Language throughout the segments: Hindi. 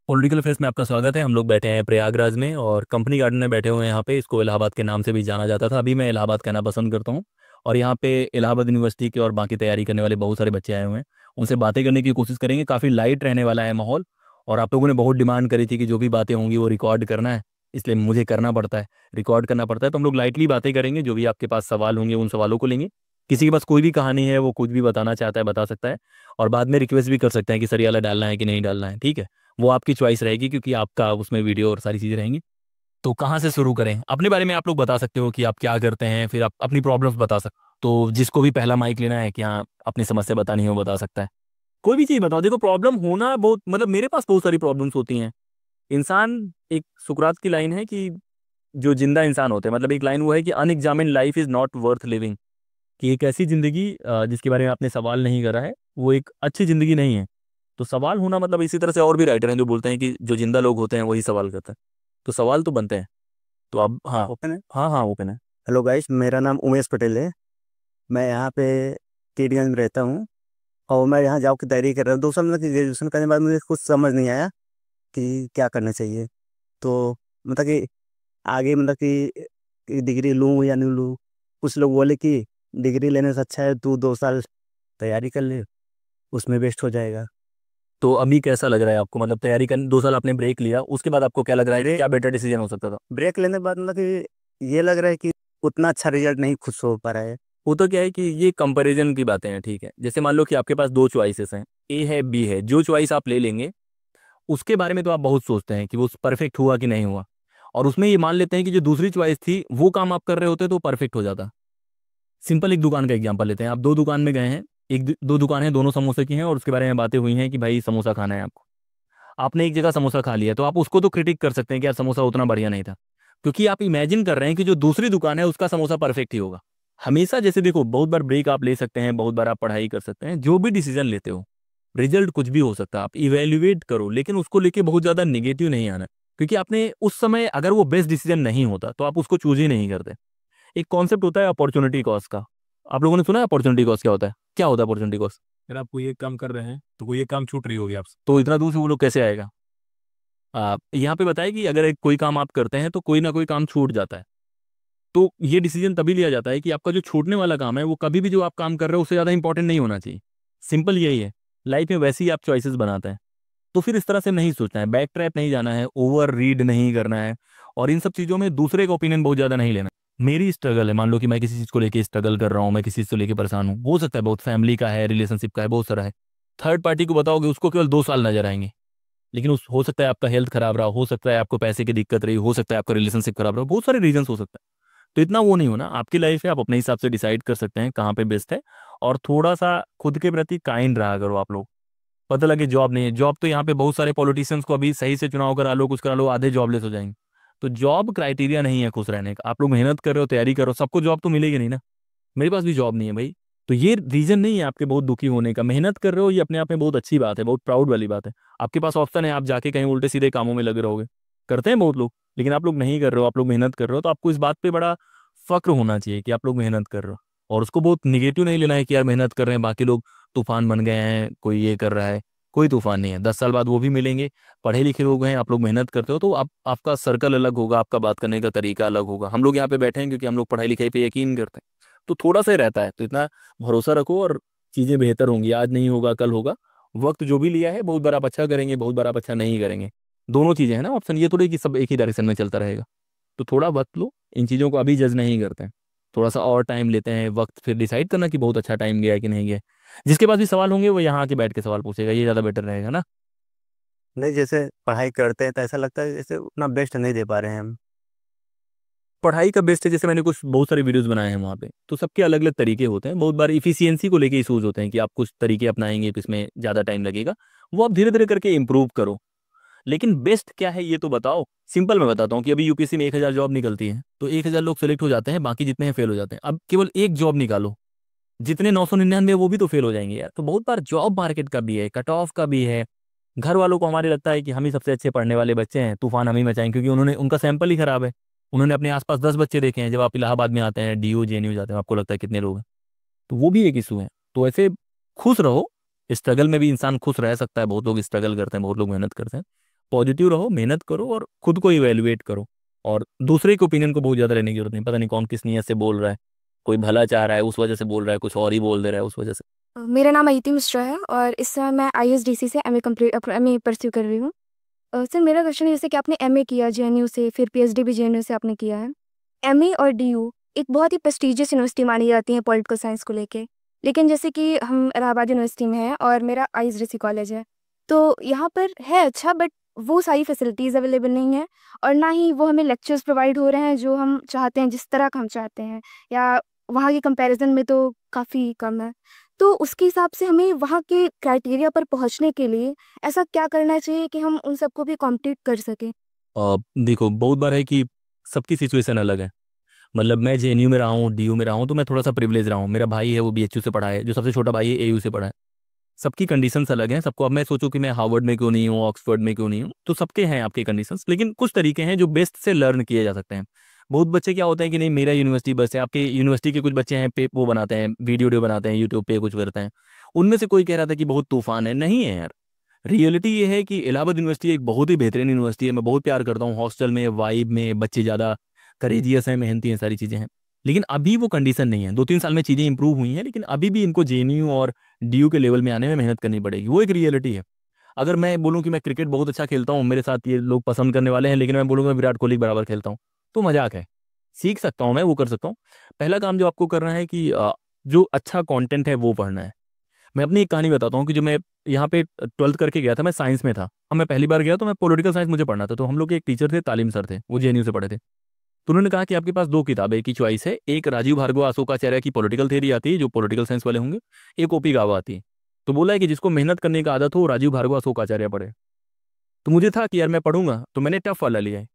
पॉलिटिकल अफेयर्स में आपका स्वागत है। हम लोग बैठे हैं प्रयागराज में और कंपनी गार्डन में बैठे हुए हैं। यहाँ पे इसको इलाहाबाद के नाम से भी जाना जाता था, अभी मैं इलाहाबाद कहना पसंद करता हूँ। और यहाँ पे इलाहाबाद यूनिवर्सिटी के और बाकी तैयारी करने वाले बहुत सारे बच्चे आए हुए हैं। उनसे बातें करने की कोशिश करेंगे। काफ़ी लाइट रहने वाला है माहौल। और आप लोगों ने बहुत डिमांड करी थी कि जो भी बातें होंगी वो रिकॉर्ड करना है, इसलिए मुझे करना पड़ता है, रिकॉर्ड करना पड़ता है। तो हम लोग लाइटली बातें करेंगे। जो भी आपके पास सवाल होंगे उन सवालों को लेंगे। किसी के पास कोई भी कहानी है, वो कुछ भी बताना चाहता है बता सकता है। और बाद में रिक्वेस्ट भी कर सकते हैं कि सर ये वाला डालना है कि नहीं डालना है, ठीक है। वो आपकी चॉइस रहेगी क्योंकि आपका उसमें वीडियो और सारी चीज़ें रहेंगी। तो कहाँ से शुरू करें? अपने बारे में आप लोग बता सकते हो कि आप क्या करते हैं, फिर आप अपनी प्रॉब्लम्स बता सकते। तो जिसको भी पहला माइक लेना है कि हाँ अपनी समस्या बतानी है वो बता सकता है। कोई भी चीज़ बताओ। देखो, प्रॉब्लम होना बहुत, मतलब मेरे पास बहुत सारी प्रॉब्लम्स होती हैं। इंसान, एक सुकरात की लाइन है कि जो जिंदा इंसान होते हैं, मतलब एक लाइन वो है कि unexamined life is not worth living. कि एक ऐसी जिंदगी जिसके बारे में आपने सवाल नहीं करा है वो एक अच्छी जिंदगी नहीं है। तो सवाल होना, मतलब इसी तरह से और भी राइटर हैं जो बोलते हैं कि जो जिंदा लोग होते हैं वही सवाल करते हैं। तो सवाल तो बनते हैं। तो अब हाँ। ओपन है। हाँ हाँ, ओपन है। हेलो गाइस, मेरा नाम उमेश पटेल है। मैं यहाँ पे टीडीगंज में रहता हूँ और मैं यहाँ जॉब की तैयारी कर रहा हूँ। 2 साल में ग्रेजुएशन करने के बाद मुझे कुछ समझ नहीं आया कि क्या करना चाहिए। तो मतलब कि आगे मतलब कि डिग्री लूँ या नहीं लूँ। कुछ लोग बोले कि डिग्री लेने से अच्छा है तू 2 साल तैयारी कर ले, उसमें वेस्ट हो जाएगा। तो अभी कैसा लग रहा है आपको? मतलब तैयारी कर 2 साल आपने ब्रेक लिया, उसके बाद आपको क्या लग रहा है कि ब्रेक क्या बेटर डिसीजन हो सकता था? ब्रेक लेने के बाद मतलब कि ये लग रहा है कि उतना अच्छा रिजल्ट नहीं खुद से हो पा रहा है। वो तो क्या है कि ये कंपैरिजन की बातें हैं, ठीक है। जैसे मान लो कि आपके पास दो चॉइसेस हैं, ए है बी है। जो चॉइस आप ले लेंगे उसके बारे में तो आप बहुत सोचते हैं कि वो परफेक्ट हुआ कि नहीं हुआ। और उसमें ये मान लेते हैं कि जो दूसरी चॉइस थी वो काम आप कर रहे होते तो परफेक्ट हो जाता। सिंपल एक दुकान का एग्जांपल लेते हैं। आप दो दुकान में गए हैं, दो दुकान है, दोनों समोसे की हैं और उसके बारे में बातें हुई हैं कि भाई समोसा खाना है आपको। आपने एक जगह समोसा खा लिया तो आप उसको तो क्रिटिक कर सकते हैं कि यार समोसा उतना बढ़िया नहीं था, क्योंकि आप इमेजिन कर रहे हैं कि जो दूसरी दुकान है उसका समोसा परफेक्ट ही होगा। हमेशा जैसे देखो, बहुत बार ब्रेक आप ले सकते हैं, बहुत बार आप पढ़ाई कर सकते हैं, जो भी डिसीजन लेते हो रिजल्ट कुछ भी हो सकता है। आप इवेल्युएट करो, लेकिन उसको लेके बहुत ज्यादा निगेटिव नहीं आना। क्योंकि आपने उस समय अगर वो बेस्ट डिसीजन नहीं होता तो आप उसको चूज ही नहीं करते। एक कॉन्सेप्ट होता है अपॉर्चुनिटी कॉस्ट का। आप लोगों ने सुना है अपॉर्चुनिटी कॉस्ट क्या होता है? क्या होता है अपॉर्चुनिटी कॉस्ट? अगर आप कोई एक काम कर रहे हैं तो कोई एक काम छूट रही होगी आपसे। तो इतना दूर से वो लोग कैसे आएगा? आप यहाँ पे बताए कि अगर एक कोई काम आप करते हैं तो कोई ना कोई काम छूट जाता है। तो ये डिसीजन तभी लिया जाता है कि आपका जो छूटने वाला काम है वो कभी भी जो आप काम कर रहे हो उससे ज़्यादा इंपॉर्टेंट नहीं होना चाहिए। सिंपल यही है। लाइफ में वैसे ही आप चॉइसेस बनाते हैं। तो फिर इस तरह से नहीं सोचना है, बैक ट्रैप नहीं जाना है, ओवर रीड नहीं करना है। और इन सब चीज़ों में दूसरे का ओपिनियन बहुत ज़्यादा नहीं लेना। मेरी स्ट्रगल है, मान लो कि मैं किसी चीज़ को लेके स्ट्रगल कर रहा हूँ, मैं किसी चीज़ को लेके परेशान हूँ, हो सकता है बहुत फैमिली का है, रिलेशनशिप का है, बहुत सारा है। थर्ड पार्टी को बताओगे उसको केवल 2 साल नजर आएंगे। लेकिन उस हो सकता है आपका हेल्थ खराब रहा, हो सकता है आपको पैसे की दिक्कत रही, हो सकता है आपका रिलेशनशिप खराब रहा, बहुत सारे रीजंस हो सकता है। तो इतना वो नहीं होना। आपकी लाइफ है, आप अपने हिसाब से डिसाइड कर सकते हैं कहाँ पे बेस्ट है। और थोड़ा सा खुद के प्रति काइंड रहा करो आप लोग। पता लगे जॉब नहीं है, जॉब तो यहाँ पे बहुत सारे पॉलिटिशियंस को अभी सही से चुनाव करा लो, कुछ करा लो, आधे जॉबलेस हो जाएंगे। तो जॉब क्राइटेरिया नहीं है खुश रहने का। आप लोग मेहनत कर रहे हो, तैयारी करो, सबको जॉब तो मिलेगी नहीं ना। मेरे पास भी जॉब नहीं है भाई। तो ये रीजन नहीं है आपके बहुत दुखी होने का। मेहनत कर रहे हो, ये अपने आप में बहुत अच्छी बात है, बहुत प्राउड वाली बात है। आपके पास ऑप्शन है, आप जाके कहीं उल्टे सीधे कामों में लगे रहोगे। करते हैं बहुत लोग, लेकिन आप लोग नहीं कर रहे हो, आप लोग मेहनत कर रहे हो। तो आपको इस बात पे बड़ा फक्र होना चाहिए कि आप लोग मेहनत कर रहे हो। और उसको बहुत निगेटिव नहीं लेना है कि यार मेहनत कर रहे हैं बाकी लोग तूफान बन गए हैं, कोई ये कर रहा है। कोई तूफान नहीं है, 10 साल बाद वो भी मिलेंगे। पढ़े लिखे लोग हैं, आप लोग मेहनत करते हो तो आप, आपका सर्कल अलग होगा, आपका बात करने का तरीका अलग होगा। हम लोग यहाँ पे बैठे हैं क्योंकि हम लोग पढ़ाई लिखाई पे यकीन करते हैं। तो थोड़ा सा ही रहता है, तो इतना भरोसा रखो और चीज़ें बेहतर होंगी। आज नहीं होगा कल होगा। वक्त जो भी लिया है, बहुत बार आप अच्छा करेंगे, बहुत बार आप अच्छा नहीं करेंगे। दोनों चीज़ें हैं ना ऑप्शन, ये थोड़ी कि सब एक ही डायरेक्शन में चलता रहेगा। तो थोड़ा वक्त लो, इन चीज़ों को अभी जज नहीं करते हैं। थोड़ा सा और टाइम लेते हैं, वक्त फिर डिसाइड करना कि बहुत अच्छा टाइम गया है कि नहीं गया। जिसके पास भी सवाल होंगे वो यहाँ आके बैठ के सवाल पूछेगा, ये ज़्यादा बेटर रहेगा ना। नहीं, जैसे पढ़ाई करते हैं तो ऐसा लगता है जैसे उतना बेस्ट नहीं दे पा रहे हैं हम। पढ़ाई का बेस्ट है, जैसे मैंने कुछ बहुत सारे वीडियोस बनाए हैं वहाँ पे, तो सबके अलग अलग तरीके होते हैं। बहुत बार इफिशियंसी को लेके इशूज होते हैं कि आप कुछ तरीके अपनाएंगे तो इसमें ज़्यादा टाइम लगेगा। वो आप धीरे धीरे करके इम्प्रूव करो। लेकिन बेस्ट क्या है ये तो बताओ। सिंपल मैं बताता हूँ कि अभी यूपीएससी में 1,000 जॉब निकलती है, तो 1,000 लोग सेलेक्ट हो जाते हैं, बाकी जितने हैं फेल हो जाते हैं। अब केवल एक जॉब निकालो, जितने 999 वो भी तो फेल हो जाएंगे यार। तो बहुत बार जॉब मार्केट का भी है, कट ऑफ का भी है। घर वालों को हमारे लगता है कि हम ही सबसे अच्छे पढ़ने वाले बच्चे हैं, तूफान हम ही मचाएं, क्योंकि उन्होंने, उनका सैंपल ही खराब है। उन्होंने अपने आसपास 10 बच्चे देखे हैं। जब आप इलाहाबाद में आते हैं, डीयू जेएनयू जाते हैं, आपको लगता है कितने लोग हैं। तो वो भी एक इशू है। तो ऐसे खुश रहो। स्ट्रगल में भी इंसान खुश रह सकता है। बहुत लोग स्ट्रगल करते हैं, बहुत लोग मेहनत करते हैं। पॉजिटिव रहो, मेहनत करो और खुद को इवेलुएट करो। और दूसरे के ओपिनियन को बहुत ज़्यादा लेने की जरूरत नहीं, पता नहीं कौन किस नीयत से बोल रहा है, कोई भला चाह रहा है उस वजह से बोल रहा है, कुछ और ही बोल दे रहा है उस वजह से। मेरा नाम अदिति मिश्रा है और इस समय मैं ISDC से MA परस्यू कर रही हूँ। सर मेरा क्वेश्चन है, जैसे कि आपने MA किया JNU से, फिर PhD भी JNU से आपने किया है। MA और DU एक बहुत ही प्रेस्टिजियस यूनिवर्सिटी मानी जाती है पॉलिटिकल साइंस को लेके, लेकिन जैसे कि हम इलाहाबाद यूनिवर्सिटी में हैं और मेरा ISDC कॉलेज है, तो यहाँ पर है अच्छा, बट वो सारी फैसिलिटीज़ अवेलेबल नहीं है और ना ही वो हमें लेक्चर्स प्रोवाइड हो रहे हैं जो हम चाहते हैं, जिस तरह का हम चाहते हैं, या वहाँ के कंपैरिजन में तो काफ़ी कम है। तो उसके हिसाब से हमें वहाँ के क्राइटेरिया पर पहुँचने के लिए ऐसा क्या करना चाहिए कि हम उन सबको भी कॉम्पीट कर सकें? देखो, बहुत बार है कि सबकी सिचुएशन अलग है। मतलब मैं JNU में रहा हूँ, DU में रहा हूँ, तो मैं थोड़ा सा प्रिविलेज रहा हूँ। मेरा भाई है वो BHU से पढ़ा है, जो सबसे छोटा भाई है AU से पढ़ा है। सबकी कंडीशंस अलग हैं सबको। अब मैं सोचूं कि मैं हार्वर्ड में क्यों नहीं हूँ, ऑक्सफोर्ड में क्यों नहीं हूँ, तो सबके हैं आपके कंडीशंस, लेकिन कुछ तरीके हैं जो बेस्ट से लर्न किए जा सकते हैं। बहुत बच्चे क्या होते हैं कि नहीं मेरा यूनिवर्सिटी बस है, आपके यूनिवर्सिटी के कुछ बच्चे हैं पे वो बनाते हैं, वीडियो बनाते हैं यूट्यूब पे, कुछ करते हैं। उनमें से कोई कह रहा था कि बहुत तूफान है, नहीं है यार। रियलिटी ये है कि इलाहाबाद यूनिवर्सिटी एक बहुत ही बेहतरीन यूनिवर्सिटी है, मैं बहुत प्यार करता हूँ। हॉस्टल में, वाइब में, बच्चे ज़्यादा करेजियस हैं, मेहनती हैं, सारी चीज़ें हैं। लेकिन अभी वो कंडीशन नहीं है। 2-3 साल में चीज़ें इंप्रूव हुई हैं, लेकिन अभी भी इनको JNU और DU के लेवल में आने में मेहनत करनी पड़ेगी। वो एक रियलिटी है। अगर मैं बोलूँ कि मैं क्रिकेट बहुत अच्छा खेलता हूँ, मेरे साथ ये लोग पसंद करने वाले हैं, लेकिन मैं बोलूँगा विराट कोहली के बराबर खेलता हूँ, तो मजाक है। सीख सकता हूँ मैं, वो कर सकता हूँ। पहला काम जो आपको करना है कि जो अच्छा कंटेंट है वो पढ़ना है। मैं अपनी एक कहानी बताता हूँ कि जो मैं यहाँ पे 12th करके गया था, मैं साइंस में था। अब मैं पहली बार गया तो मैं पॉलिटिकल साइंस मुझे पढ़ना था, तो हम लोग के एक टीचर थे, तालीम सर थे, वो JNU से पढ़े थे। तो उन्होंने कहा कि आपके पास 2 किताबें की चॉइस है, एक राजीव भार्गव अशोकाचार्य की पॉलिटिकल थ्योरी आती है जो पॉलिटिकल साइंस वाले होंगे, एक OP गावा आती है। तो बोला है कि जिसको मेहनत करने की आदत हो राजीव भार्गव अशोकाचार्य पढ़े। तो मुझे था कि यार मैं पढ़ूंगा, तो मैंने टफ वाला लिया है।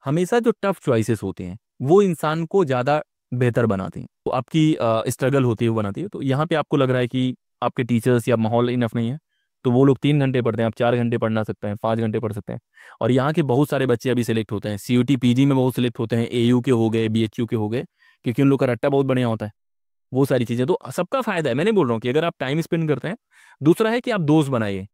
हमेशा जो टफ चॉइसेस होती हैं वो इंसान को ज़्यादा बेहतर बनाती हैं, तो आपकी स्ट्रगल होती है वो बनाती है। तो यहाँ पे आपको लग रहा है कि आपके टीचर्स या माहौल इनफ नहीं है, तो वो लोग 3 घंटे पढ़ते हैं, आप 4 घंटे पढ़ना सकते हैं, 5 घंटे पढ़ सकते हैं। और यहाँ के बहुत सारे बच्चे अभी सेलेक्ट होते हैं, CUT PG में बहुत सेलेक्ट होते हैं, AU के हो गए, BHU के हो गए, क्योंकि उन लोग का रट्टा बहुत बढ़िया होता है। वो सारी चीज़ें तो सबका फायदा है, मैं नहीं बोल रहा हूँ कि अगर आप टाइम स्पेंड करते हैं। दूसरा है कि आप दोस्त बनाइए।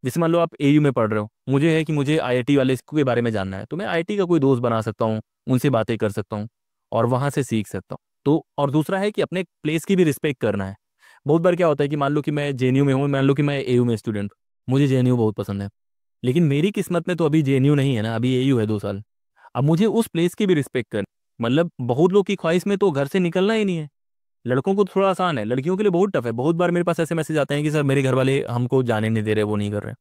जैसे मान लो आप AU में पढ़ रहे हो, मुझे है कि मुझे IIT वाले के बारे में जानना है, तो मैं IIT का कोई दोस्त बना सकता हूँ, उनसे बातें कर सकता हूँ और वहाँ से सीख सकता हूँ। तो और दूसरा है कि अपने प्लेस की भी रिस्पेक्ट करना है। बहुत बार क्या होता है कि मान लो कि मैं JNU में हूँ, मान लो कि मैं AU में स्टूडेंट, मुझे JNU बहुत पसंद है, लेकिन मेरी किस्मत में तो अभी JNU नहीं है ना, अभी AU है 2 साल। अब मुझे उस प्लेस की भी रिस्पेक्ट कर, मतलब बहुत लोग की ख्वाहिश में तो घर से निकलना ही नहीं है। लड़कों को थोड़ा आसान है, लड़कियों के लिए बहुत टफ है। बहुत बार मेरे पास ऐसे मैसेज आते हैं कि सर मेरे घर वाले हमको जाने नहीं दे रहे, वो नहीं कर रहे।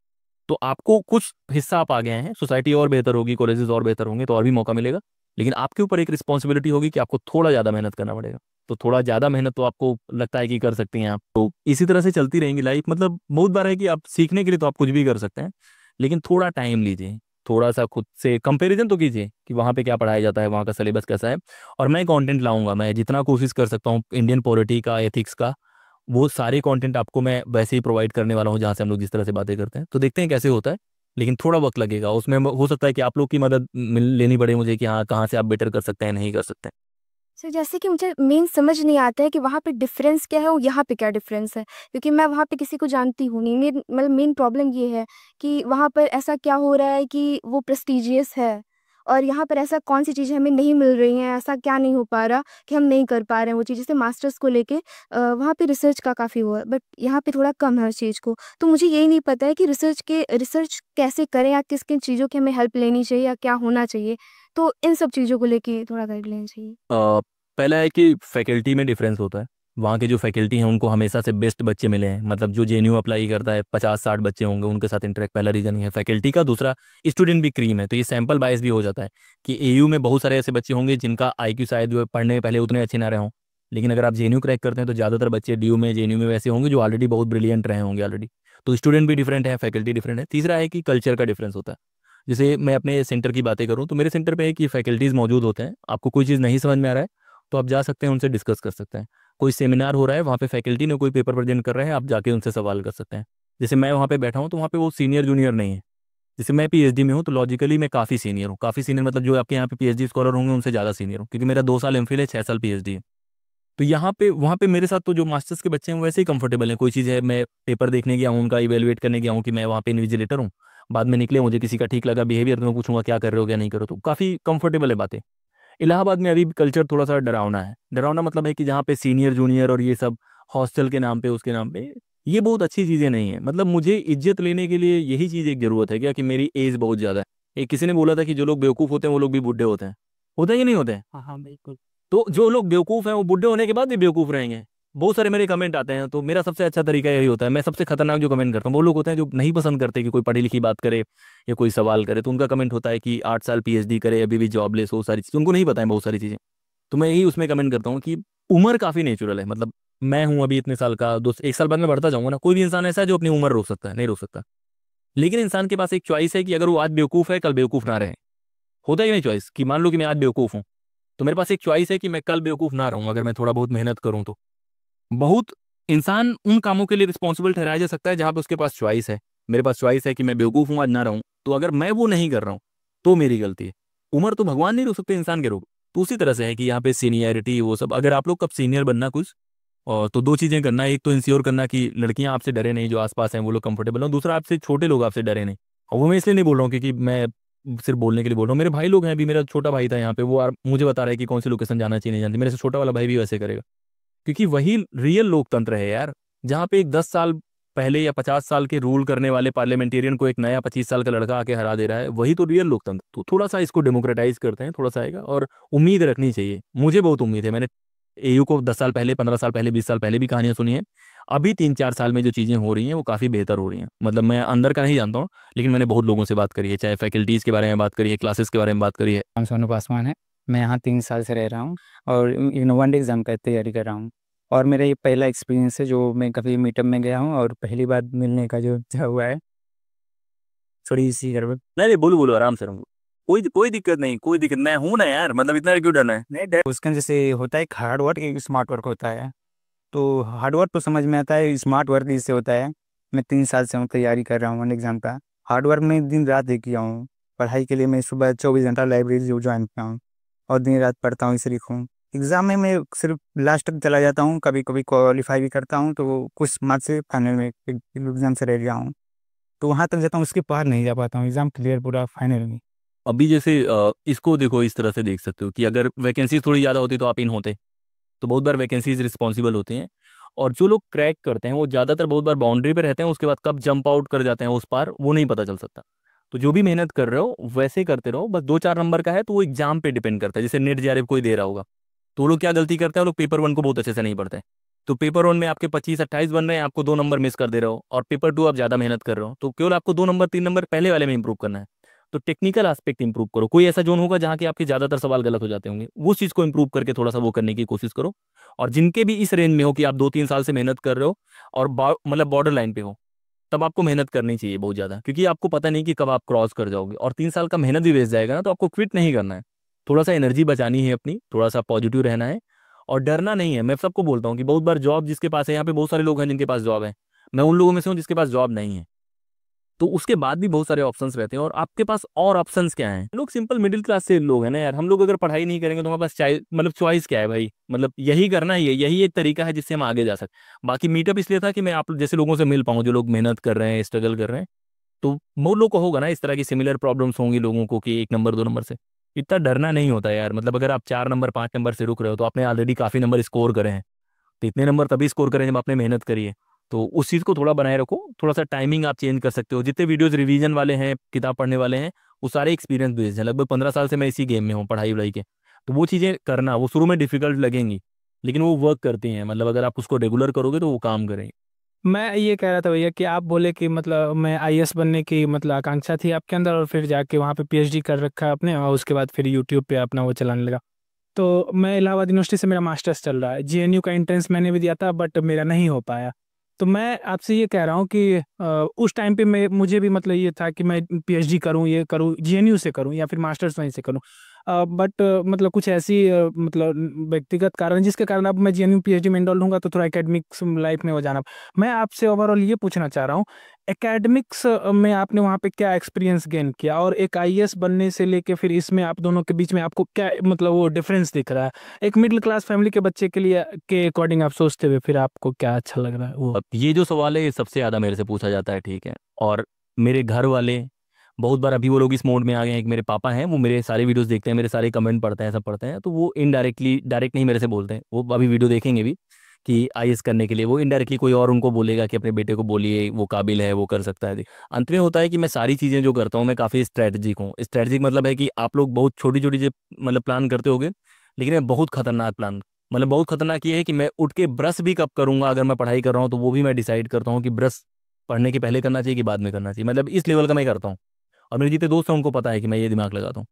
तो आपको कुछ हिस्सा आप आ गए हैं, सोसाइटी और बेहतर होगी, कॉलेजेस और बेहतर होंगे तो और भी मौका मिलेगा, लेकिन आपके ऊपर एक रिस्पॉन्सिबिलिटी होगी कि आपको थोड़ा ज़्यादा मेहनत करना पड़ेगा। तो थोड़ा ज़्यादा मेहनत तो आपको लगता है कि कर सकती हैं आप, तो इसी तरह से चलती रहेंगी लाइफ। मतलब बहुत बार है कि आप सीखने के लिए तो आप कुछ भी कर सकते हैं, लेकिन थोड़ा टाइम लीजिए, थोड़ा सा खुद से कंपैरिजन तो कीजिए कि वहाँ पे क्या पढ़ाया जाता है, वहाँ का सिलेबस कैसा है। और मैं कंटेंट लाऊंगा, मैं जितना कोशिश कर सकता हूँ इंडियन पॉलिटी का, एथिक्स का, वो सारे कंटेंट आपको मैं वैसे ही प्रोवाइड करने वाला हूँ जहाँ से हम लोग जिस तरह से बातें करते हैं। तो देखते हैं कैसे होता है, लेकिन थोड़ा वक्त लगेगा उसमें। हो सकता है कि आप लोग की मदद लेनी पड़े मुझे कि हाँ कहाँ से आप बेटर कर सकते हैं, नहीं कर सकते हैं। सर जैसे कि मुझे मेन समझ नहीं आता है कि वहाँ पे डिफरेंस क्या है और यहाँ पे क्या डिफरेंस है, क्योंकि मैं वहाँ पे किसी को जानती हूँ नहीं। मेन मतलब मेन प्रॉब्लम ये है कि वहाँ पर ऐसा क्या हो रहा है कि वो प्रेस्टिजियस है और यहाँ पर ऐसा कौन सी चीज़ें हमें नहीं मिल रही हैं, ऐसा क्या नहीं हो पा रहा कि हम नहीं कर पा रहे हैं वो चीज़। जैसे मास्टर्स को लेके वहाँ पे रिसर्च का काफ़ी हुआ है, बट यहाँ पे थोड़ा कम है उस चीज़ को। तो मुझे यही नहीं पता है कि रिसर्च कैसे करें या किस किन चीज़ों की हमें हेल्प लेनी चाहिए या क्या होना चाहिए। तो इन सब चीज़ों को लेके थोड़ा गाइडलाइन चाहिए। पहला है कि फैकल्टी में डिफरेंस होता है। वहाँ के जो फैकल्टी हैं उनको हमेशा से बेस्ट बच्चे मिले हैं, मतलब जो JNU अप्लाई करता है 50-60 बच्चे होंगे उनके साथ इंटरेक्ट, पहला रीजन ये है फैकल्टी का। दूसरा, स्टूडेंट भी क्रीम है, तो ये सैंपल बायस भी हो जाता है कि AU में बहुत सारे ऐसे बच्चे होंगे जिनका IQ शायद वो पढ़ने में पहले उतने अच्छे ना रहे हों, लेकिन अगर आप JNU क्रैक करते हैं तो ज़्यादातर बच्चे DU में, JNU में वैसे होंगे जो ऑलरेडी बहुत ब्रिलियंट रहे होंगे ऑलरेडी। तो स्टूडेंट भी डिफरेंट है, फैकल्टी डिफरेंट है। तीसरा है कि कल्चर का डिफरेंस होता है। जैसे मैं अपने सेंटर की बातें करूँ तो मेरे सेंटर पे है कि फैकल्टीज़ मौजूद होते हैं, आपको कोई चीज़ नहीं समझ में आ रहा है तो आप जा सकते हैं, उनसे डिस्कस कर सकते हैं। कोई सेमिनार हो रहा है, वहाँ पे फैकल्टी ने कोई पेपर प्रेजेंट कर रहे हैं, आप जाके उनसे सवाल कर सकते हैं। जैसे मैं वहाँ पे बैठा हूँ तो वहाँ पे वो सीनियर जूनियर नहीं है। जैसे मैं PhD में हूँ तो लॉजिकली मैं काफ़ी सीनियर हूँ, काफ़ी सीनियर मतलब जो आपके यहाँ पे PhD स्कॉलर होंगे उनसे ज़्यादा सीनियर हूँ, क्योंकि मेरा 2 साल MPhil है, 6 साल PhD है। तो यहाँ पे वहाँ पे मेरे साथ तो जो मास्टर्स के बच्चे हैं वो वैसे ही कंफर्टेबल हैं। कोई चीज़ है, मैं पेपर देखने गया हूँ, उनका इवेलुएट करने गया हूँ कि मैं वहाँ पे इन्विजिलेटर हूँ, बाद में निकले, मुझे किसी का ठीक लगा बिहेवियर तो मैं पूछूंगा क्या कर रहे हो क्या नहीं कर रहे हो, तो काफ़ी कंफर्टेबल है बातें। इलाहाबाद में अभी कल्चर थोड़ा सा डरावना है। डरावना मतलब है कि जहाँ पे सीनियर जूनियर और ये सब हॉस्टल के नाम पे उसके नाम पे, ये बहुत अच्छी चीज़ें नहीं है। मतलब मुझे इज्जत लेने के लिए यही चीज़ एक ज़रूरत है क्या, कि मेरी एज बहुत ज़्यादा है। एक किसी ने बोला था कि जो लोग बेवकूफ़ होते हैं वो लोग भी बूढ़े होते हैं। होते हैं कि नहीं होते हैं? हाँ हाँ बिल्कुल। तो जो लोग बेवकूफ़ हैं वो बूढ़े होने के बाद भी बेवकूफ़ रहेंगे। बहुत सारे मेरे कमेंट आते हैं, तो मेरा सबसे अच्छा तरीका यही होता है। मैं सबसे खतरनाक जो कमेंट करता हूँ वो लोग होते हैं जो नहीं पसंद करते कि कोई पढ़ी लिखी बात करे या कोई सवाल करे, तो उनका कमेंट होता है कि 8 साल PhD करे अभी भी जॉबलेस हो, सारी चीज़ उनको नहीं पता है बहुत सारी चीज़ें। तो मैं यही उसमें कमेंट करता हूँ कि उम्र काफ़ी नेचुरल है। मतलब मैं हूँ अभी इतने साल का, 1 साल बाद मैं बढ़ता जाऊंगा ना। कोई भी इंसान ऐसा है जो अपनी उम्र रोक सकता है? नहीं रोक सकता। लेकिन इंसान के पास एक चॉइस है कि अगर वो आज बेवकूफ़ है कल बेवकूफ़ ना रहे। होता ही नहीं चॉइस कि मान लो कि मैं आज बेवकूफ़ हूँ, तो मेरे पास एक चॉइस है कि मैं कल बेवकूफ़ ना रहूँ अगर मैं थोड़ा बहुत मेहनत करूँ तो। बहुत इंसान उन कामों के लिए रिस्पॉन्सिबल ठहराया जा सकता है जहाँ पे उसके पास चॉइस है। मेरे पास चॉइस है कि मैं बेवकूफ़ हूँ आज ना रहूँ, तो अगर मैं वो नहीं कर रहा हूँ तो मेरी गलती है। उम्र तो भगवान नहीं रोक सकते, इंसान के रोक। तो उसी तरह से है कि यहाँ पे सीनियरिटी वो सब, अगर आप लोग कब सीनियर बनना कुछ, और तो 2 चीज़ें करना, एक तो इंश्योर करना कि लड़कियां आपसे डरे नहीं, जो आसपास हैं वो लोग कंफर्टेबल हो। दूसरा, आपसे छोटे लोग आपसे डरे नहीं। और वो मैं इसलिए नहीं बोल रहा हूँ क्योंकि मैं सिर्फ बोलने के लिए बोल रहा हूँ। मेरे भाई लोग हैं, अभी मेरा छोटा भाई था यहाँ पे, वो मुझे बता रहा है कि कौन सी लोकेशन जाना चाहिए नहीं जानती। मेरे से छोटा वाला भाई भी वैसे करेगा, क्योंकि वही रियल लोकतंत्र है यार। जहाँ पे एक 10 साल पहले या 50 साल के रूल करने वाले पार्लियामेंटेरियन को एक नया 25 साल का लड़का आके हरा दे रहा है, वही तो रियल लोकतंत्र। तो थोड़ा सा इसको डेमोक्रेटाइज करते हैं, थोड़ा सा आएगा। और उम्मीद रखनी चाहिए, मुझे बहुत उम्मीद है। मैंने AU को 10 साल पहले, 15 साल पहले, 20 साल पहले भी कहानियां सुनी है। अभी 3-4 साल में जो चीज़ें हो रही हैं वो काफ़ी बेहतर हो रही हैं। मतलब मैं अंदर का नहीं जानता हूँ, लेकिन मैंने बहुत लोगों से बात करी है, चाहे फैकल्टीज़ के बारे में बात करी है, क्लासेस के बारे में बात करी है। नाम सोनू पासवान है। मैं यहाँ 3 साल से रह रहा हूँ और वन डे एग्ज़ाम का तैयारी कर रहा हूँ। और मेरा ये पहला एक्सपीरियंस है जो मैं कभी मीटअप में गया हूँ और पहली बार मिलने का जो हुआ है। थोड़ी सी गड़बड़ नहीं नहीं, बोलो बोलो, आराम से रहूँगा। कोई कोई दिक्कत नहीं, कोई दिक्कत, मैं हूं ना यार। मतलब इतना क्यों डरना है? नहीं डर उसका जैसे होता है, एक हार्ड वर्क एक स्मार्ट वर्क होता है। तो हार्ड वर्क तो समझ में आता है, स्मार्ट वर्क इससे होता है। मैं 3 साल से हूँ तैयारी कर रहा हूँ वन एग्ज़ाम का। हार्ड वर्क में दिन रात एक किया हूँ। पढ़ाई के लिए मैं सुबह 24 घंटा लाइब्रेरी ज्वाइन किया हूँ और दिन रात पढ़ता हूँ, इसे लिखूँ। एग्ज़ाम में मैं सिर्फ लास्ट तक चला जाता हूँ, कभी कभी क्वालिफाई भी करता हूँ, तो वो कुछ मार्क्स से फाइनल में एग्ज़ाम से रह गया हूँ। तो वहाँ तक जाता हूँ, उसके पार नहीं जा पाता हूँ, एग्ज़ाम क्लियर पूरा फाइनल में। अभी जैसे इसको देखो, इस तरह से देख सकते हो कि अगर वैकेंसीज थोड़ी ज़्यादा होती तो आप इन होते। तो बहुत बार वैकेंसीज रिस्पॉन्सिबल होती हैं, और जो लोग क्रैक करते हैं वो ज़्यादातर बहुत बार बाउंड्री पे रहते हैं, उसके बाद कब जंप आउट कर जाते हैं उस पार वो नहीं पता चल सकता। तो जो भी मेहनत कर रहे हो वैसे करते रहो, बस 2-4 नंबर का है तो वो एग्जाम पे डिपेंड करता है। जैसे नेट JRF कोई दे रहा होगा, तो वो लोग क्या गलती करते हैं, वो लोग पेपर 1 को बहुत अच्छे से नहीं पढ़ते हैं। तो पेपर 1 में आपके 25-28 बन रहे हैं, आपको 2 नंबर मिस कर दे रहे हो, और पेपर 2 आप ज़्यादा मेहनत कर रहे हो, तो केवल आपको 2 नंबर 3 नंबर पहले वाले में इंप्रूव करना है। तो टेक्निकल एस्पेक्ट इंप्रूव करो। कोई ऐसा जोन होगा जहाँ के आपके ज़्यादातर सवाल गलत हो जाते होंगे, उस चीज़ को इंप्रूव करके थोड़ा सा वो करने की कोशिश करो। और जिनके भी इस रेंज में हो कि आप 2-3 साल से मेहनत कर रहे हो और मतलब बॉर्डर लाइन पे हो, तब आपको मेहनत करनी चाहिए बहुत ज़्यादा, क्योंकि आपको पता नहीं कि कब आप क्रॉस कर जाओगे, और 3 साल का मेहनत भी वेस्ट जाएगा ना, तो आपको क्विट नहीं करना है। थोड़ा सा एनर्जी बचानी है अपनी, थोड़ा सा पॉजिटिव रहना है और डरना नहीं है। मैं सबको बोलता हूँ कि बहुत बार जॉब जिसके पास है, यहाँ पे बहुत सारे लोग हैं जिनके पास जॉब है, मैं उन लोगों में से हूँ जिसके पास जॉब नहीं है। तो उसके बाद भी बहुत सारे ऑप्शंस रहते हैं, और आपके पास और ऑप्शंस क्या हैं? लोग सिंपल मिडिल क्लास से लोग हैं ना यार। हम लोग अगर पढ़ाई नहीं करेंगे तो हमारे पास मतलब चॉइस क्या है भाई? मतलब यही करना है, यही एक तरीका है जिससे हम आगे जा सकते। बाकी मीटअप इसलिए था कि मैं आप जैसे लोगों से मिल पाऊँ, जो लोग मेहनत कर रहे हैं, स्ट्रगल कर रहे हैं। तो बहुत लोग को होगा ना इस तरह की सिमिलर प्रॉब्लम्स होंगी लोगों को कि 1 नंबर 2 नंबर से। इतना डरना नहीं होता यार। मतलब अगर आप 4 नंबर 5 नंबर से रुक रहे हो तो आपने ऑलरेडी काफ़ी नंबर स्कोर करे हैं। तो इतने नंबर तभी स्कोर करें जब आपने मेहनत करी है। तो उस चीज़ को थोड़ा बनाए रखो। थोड़ा सा टाइमिंग आप चेंज कर सकते हो। जितने वीडियोस रिवीजन वाले हैं, किताब पढ़ने वाले हैं, वो सारे एक्सपीरियंस बेस्ड हैं। लगभग 15 साल से मैं इसी गेम में हूँ, पढ़ाई वढ़ाई के। तो वो चीज़ें करना, वो शुरू में डिफिकल्ट लगेंगी, लेकिन वो वर्क करती हैं। मतलब अगर आप उसको रेगुलर करोगे तो वो काम करेंगे। मैं ये कह रहा था भैया कि आप बोले कि मतलब मैं IAS बनने की मतलब आकांक्षा थी आपके अंदर, और फिर जाके वहाँ पे PhD कर रखा है आपने, और उसके बाद फिर यूट्यूब पे अपना वो चलाने लगा। तो मैं इलाहाबाद यूनिवर्सिटी से मेरा मास्टर्स चल रहा है, GNU का एंट्रेंस मैंने भी दिया था बट मेरा नहीं हो पाया। तो मैं आपसे ये कह रहा हूँ कि उस टाइम पे मुझे भी मतलब ये था कि मैं PhD करूँ, ये करूँ, GNU से करूँ या फिर मास्टर्स वहीं से करूँ। बट मतलब कुछ ऐसी मतलब व्यक्तिगत कारण जिसके कारण अब मैं GNU PhD में इनरोल हूँगा तो थोड़ा एकेडमिक्स लाइफ में हो जाना। मैं आपसे ओवरऑल ये पूछना चाह रहा हूँ, एकेडमिक्स में आपने वहाँ पे क्या एक्सपीरियंस गेन किया, और एक IAS बनने से लेके फिर इसमें आप दोनों के बीच में आपको क्या मतलब वो डिफरेंस दिख रहा है? एक मिडिल क्लास फैमिली के बच्चे के लिए के अकॉर्डिंग आप सोचते हुए फिर आपको क्या अच्छा लग रहा है वो? अब ये जो सवाल है ये सबसे ज़्यादा मेरे से पूछा जाता है, ठीक है। और मेरे घर वाले बहुत बार अभी वो लोग इस मोड में आ गए हैं कि मेरे पापा हैं, वो मेरे सारे वीडियोस देखते हैं, मेरे सारे कमेंट पढ़ते हैं, सब पढ़ते हैं, तो वो इनडायरेक्टली, डायरेक्ट नहीं मेरे से बोलते हैं, वो अभी वीडियो देखेंगे भी कि आईएएस करने के लिए वो इनडायरेक्टली कोई और उनको बोलेगा कि अपने बेटे को बोलिए, वो काबिल है, वो कर सकता है। अंत में होता है कि मैं सारी चीज़ें जो करता हूँ मैं काफ़ी स्ट्रैटेजिक हूँ। स्ट्रैटेजिक मतलब है कि आप लोग बहुत छोटी छोटी चीज़ें मतलब प्लान करते होगे, लेकिन मैं बहुत खतरनाक प्लान, मतलब बहुत खतरनाक ये है कि मैं उठ के ब्रश भी कब करूंगा, अगर मैं पढ़ाई कर रहा हूँ तो वो भी मैं डिसाइड करता हूँ कि ब्रश पढ़ने के पहले करना चाहिए कि बाद में करना चाहिए, मतलब इस लेवल का मैं करता हूँ। और मेरे जितने दोस्त हैं उनको पता है कि मैं ये दिमाग लगाता हूँ।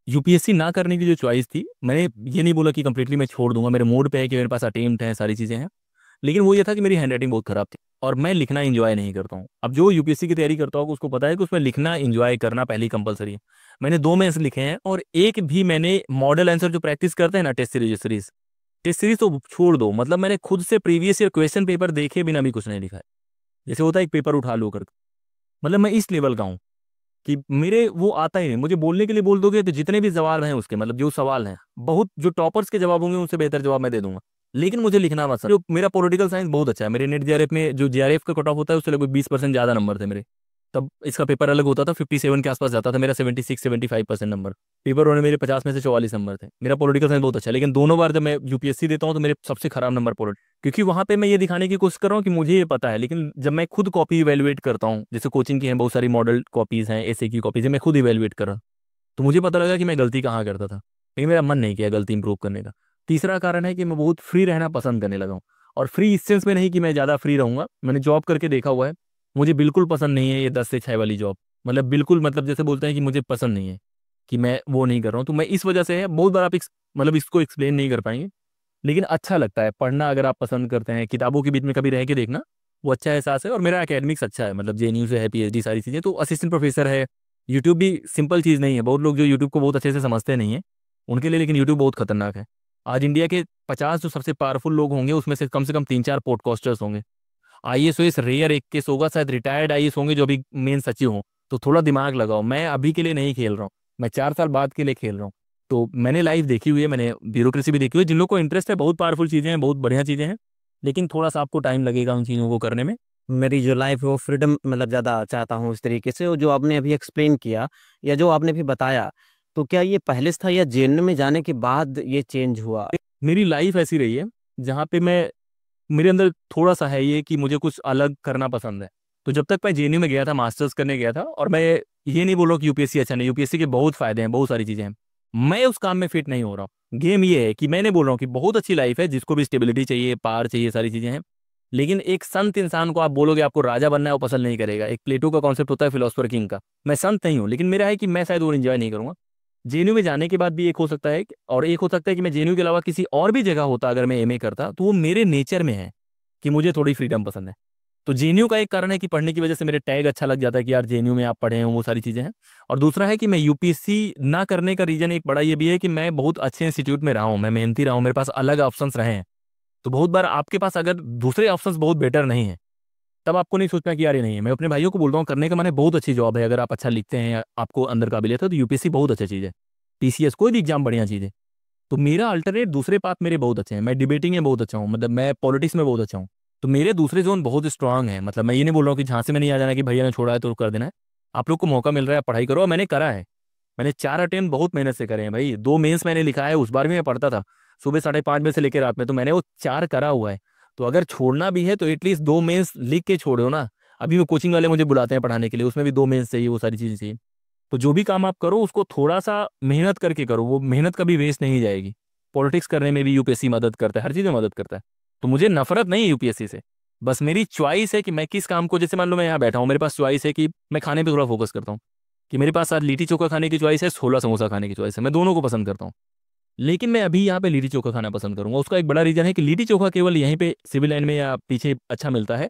यूपीएससी ना करने की जो चॉइस थी, मैंने ये नहीं बोला कि कंप्लीटली मैं छोड़ दूंगा, मेरे मूड पे है कि मेरे पास अटेम्प्ट है, सारी चीज़ें हैं, लेकिन वो ये था कि मेरी हैंडराइटिंग बहुत खराब थी और मैं लिखना एंजॉय नहीं करता हूँ। अब जो यूपीएससी की तैयारी करता होगा उसको पता है कि उसमें लिखना एंजॉय करना पहले कंपलसरी है। मैंने 2 मेंस लिखे हैं और एक भी मैंने मॉडल आंसर जो प्रैक्टिस करते हैं ना, टेस्ट सीरीज तो छोड़ दो, मतलब मैंने खुद से प्रीवियस ईयर क्वेश्चन पेपर देखे बिना भी कुछ नहीं लिखा है। जैसे होता है एक पेपर उठा लो कर, मतलब मैं इस लेवल का हूँ कि मेरे वो आता ही नहीं। मुझे बोलने के लिए बोल दोगे तो जितने भी सवाल हैं उसके, मतलब जो सवाल हैं, बहुत जो टॉपर्स के जवाब होंगे उनसे बेहतर जवाब मैं दे दूंगा, लेकिन मुझे लिखना मत। जो मेरा पॉलिटिकल साइंस बहुत अच्छा है, मेरे नेट जीआरएफ में जो जीआरएफ का कट ऑफ होता है उससे लगभग 20% ज़्यादा नंबर थे मेरे। तब इसका पेपर अलग होता था, 57 के आसपास जाता था मेरा, 76-75% नंबर। पेपर होने मेरे 50 में से 44 नंबर थे। मेरा पॉलिटिकल साइंस बहुत अच्छा है, लेकिन दोनों बार जब मैं यूपीएससी देता हूँ तो मेरे सबसे खराब नंबर पॉलिटिक्स, क्योंकि वहाँ पे मैं ये दिखाने की कोशिश कर रहा हूँ कि मुझे ये पता है, लेकिन जब मैं खुद कॉपी इवेलुएट करता हूँ, जैसे कोचिंग की हैं बहुत सारी मॉडल कॉपीज हैं, एसए की कॉपीज है, मैं खुद इवेलुएट कर रहा हूँ, तो मुझे पता लगा कि मैं गलती कहाँ करता था, लेकिन मेरा मन नहीं किया गलती इंप्रूव करने का। तीसरा कारण है कि मैं बहुत फ्री रहना पसंद करने लगा हूँ, और फ्री इस सेंस में नहीं कि मैं ज़्यादा फ्री रहूँगा, मैंने जॉब करके देखा हुआ है, मुझे बिल्कुल पसंद नहीं है ये 10 से 6 वाली जॉब, मतलब बिल्कुल, मतलब जैसे बोलते हैं कि मुझे पसंद नहीं है, कि मैं वो नहीं कर रहा हूँ, तो मैं इस वजह से है, बहुत बार आप मतलब इसको एक्सप्लेन नहीं कर पाएंगे, लेकिन अच्छा लगता है पढ़ना। अगर आप पसंद करते हैं, किताबों के बीच में कभी रह के देखना, वो अच्छा एहसास है। और मेरा एकेडमिक्स अच्छा है, मतलब जेएनयू से है, पीएचडी सारी चीज़ें, तो असिस्टेंट प्रोफेसर है। यूट्यूब भी सिंपल चीज़ नहीं है, बहुत लोग जो यूट्यूब को बहुत अच्छे से समझते नहीं है उनके लिए, लेकिन यूट्यूब बहुत खतरनाक है। आज इंडिया के 50 जो सबसे पावरफुल लोग होंगे उसमें से कम 3-4 पॉडकास्टर्स होंगे। आईएएस ओएस रेयर एक केस होगा, शायद रिटायर्ड आईएएस होंगे जो अभी मेन सचिव हों, तो थोड़ा दिमाग लगाओ। मैं अभी के लिए नहीं खेल रहा हूँ, मैं 4 साल बाद के लिए खेल रहा हूँ। तो मैंने लाइफ देखी हुई है, मैंने ब्यूरोक्रेसी भी देखी हुई है। जिन लोगों को इंटरेस्ट है, बहुत पावरफुल चीज़ें हैं, बहुत बढ़िया चीज़ें हैं, लेकिन थोड़ा सा आपको टाइम लगेगा उन चीज़ों को करने में। मेरी जो लाइफ है वो फ्रीडम मतलब ज़्यादा चाहता हूँ इस तरीके से, और जो आपने अभी एक्सप्लेन किया या जो आपने भी बताया, तो क्या ये पहले से था या जेएनयू में जाने के बाद ये चेंज हुआ? मेरी लाइफ ऐसी रही है जहाँ पे मैं, मेरे अंदर थोड़ा सा है ये कि मुझे कुछ अलग करना पसंद है। तो जब तक मैं जेएनयू में गया था, मास्टर्स करने गया था, और मैं ये नहीं बोल रहा हूँ कि यूपीएससी अच्छा नहीं, यूपीएससी के बहुत फायदे हैं, बहुत सारी चीज़ें हैं, मैं उस काम में फिट नहीं हो रहा हूँ। गेम ये है कि मैंने बोल रहा हूँ कि बहुत अच्छी लाइफ है, जिसको भी स्टेबिलिटी चाहिए, पार चाहिए, सारी चीज़ें हैं, लेकिन एक संत इंसान को आप बोलोगे आपको राजा बनना है, वो पसंद नहीं करेगा। एक प्लेटो का कॉन्सेप्ट होता है फिलोसफर किंग का, मैं संत नहीं हूँ, लेकिन मेरा है कि मैं शायद वो एंजॉय नहीं करूँगा। जेएनयू में जाने के बाद भी एक हो सकता है और एक हो सकता है कि मैं जेएनयू के अलावा किसी और भी जगह होता, अगर मैं एमए करता, तो वो मेरे नेचर में है कि मुझे थोड़ी फ्रीडम पसंद है। तो जेएनयू का एक कारण है कि पढ़ने की वजह से मेरे टैग अच्छा लग जाता है कि यार जेएनयू में आप पढ़े हैं, वो सारी चीज़ें हैं। और दूसरा है कि मैं यूपीएससी ना करने का रीजन एक बड़ा ये भी है कि मैं बहुत अच्छे इंस्टीट्यूट में रहा हूँ, मैं मेहनती रहा हूँ, मेरे पास अलग ऑप्शंस रहे हैं। तो बहुत बार आपके पास अगर दूसरे ऑप्शंस बहुत बेटर नहीं है, तब आपको नहीं सोचना कि यार ये नहीं है। मैं अपने भाइयों को बोल रहा हूँ करने का, मैंने बहुत अच्छी जॉब है, अगर आप अच्छा लिखते हैं या आपको अंदर काबिलियत है तो यूपीएससी बहुत अच्छी चीज़ है, टीसीएस कोई भी एग्जाम बढ़िया चीज़ है। तो मेरा अल्टरनेट दूसरे पाथ मेरे बहुत अच्छे हैं, मैं डिबेटिंग में बहुत अच्छा हूँ, मतलब मैं पॉलिटिक्स में बहुत अच्छा हूँ, तो मेरे दूसरे जोन बहुत स्ट्रांग है। मतलब मैं ये नहीं बोल रहा हूँ कि झांसे में नहीं आ जाना कि भैया ने छोड़ा है तो कर देना है। आप लोग को मौका मिल रहा है, पढ़ाई करो, और मैंने करा है। मैंने 4 अटेम्प्ट बहुत मेहनत से करे हैं भाई, 2 मेंस मैंने लिखा है, उस बार भी मैं पढ़ता था सुबह 5:30 बजे से लेकर रात में, तो मैंने वो 4 करा हुआ है। तो अगर छोड़ना भी है तो एटलीस्ट 2 मेंस लिख के छोड़ो ना। अभी वो कोचिंग वाले मुझे बुलाते हैं पढ़ाने के लिए, उसमें भी 2 मेंस चाहिए, वो सारी चीज़ें चाहिए। तो जो भी काम आप करो उसको थोड़ा सा मेहनत करके करो, वो मेहनत कभी वेस्ट नहीं जाएगी। पॉलिटिक्स करने में भी यूपीएससी मदद करता है, हर चीज़ में मदद करता है। तो मुझे नफरत नहीं है यूपीएससी से, बस मेरी चॉइस है कि मैं किस काम को, जैसे मान लो मैं यहाँ बैठा हूँ, मेरे पास चॉइस है कि मैं खाने पे थोड़ा फोकस करता हूँ, कि मेरे पास आज लिट्टी चोखा खाने की चॉइस है, छोला समोसा खाने की चॉइस है, मैं दोनों को पसंद करता हूँ। लेकिन मैं अभी यहाँ पे लिट्टी चोखा खाना पसंद करूंगा। उसका एक बड़ा रीजन है कि लिट्टी चोखा केवल यहीं पे सिविल लाइन में या पीछे अच्छा मिलता है,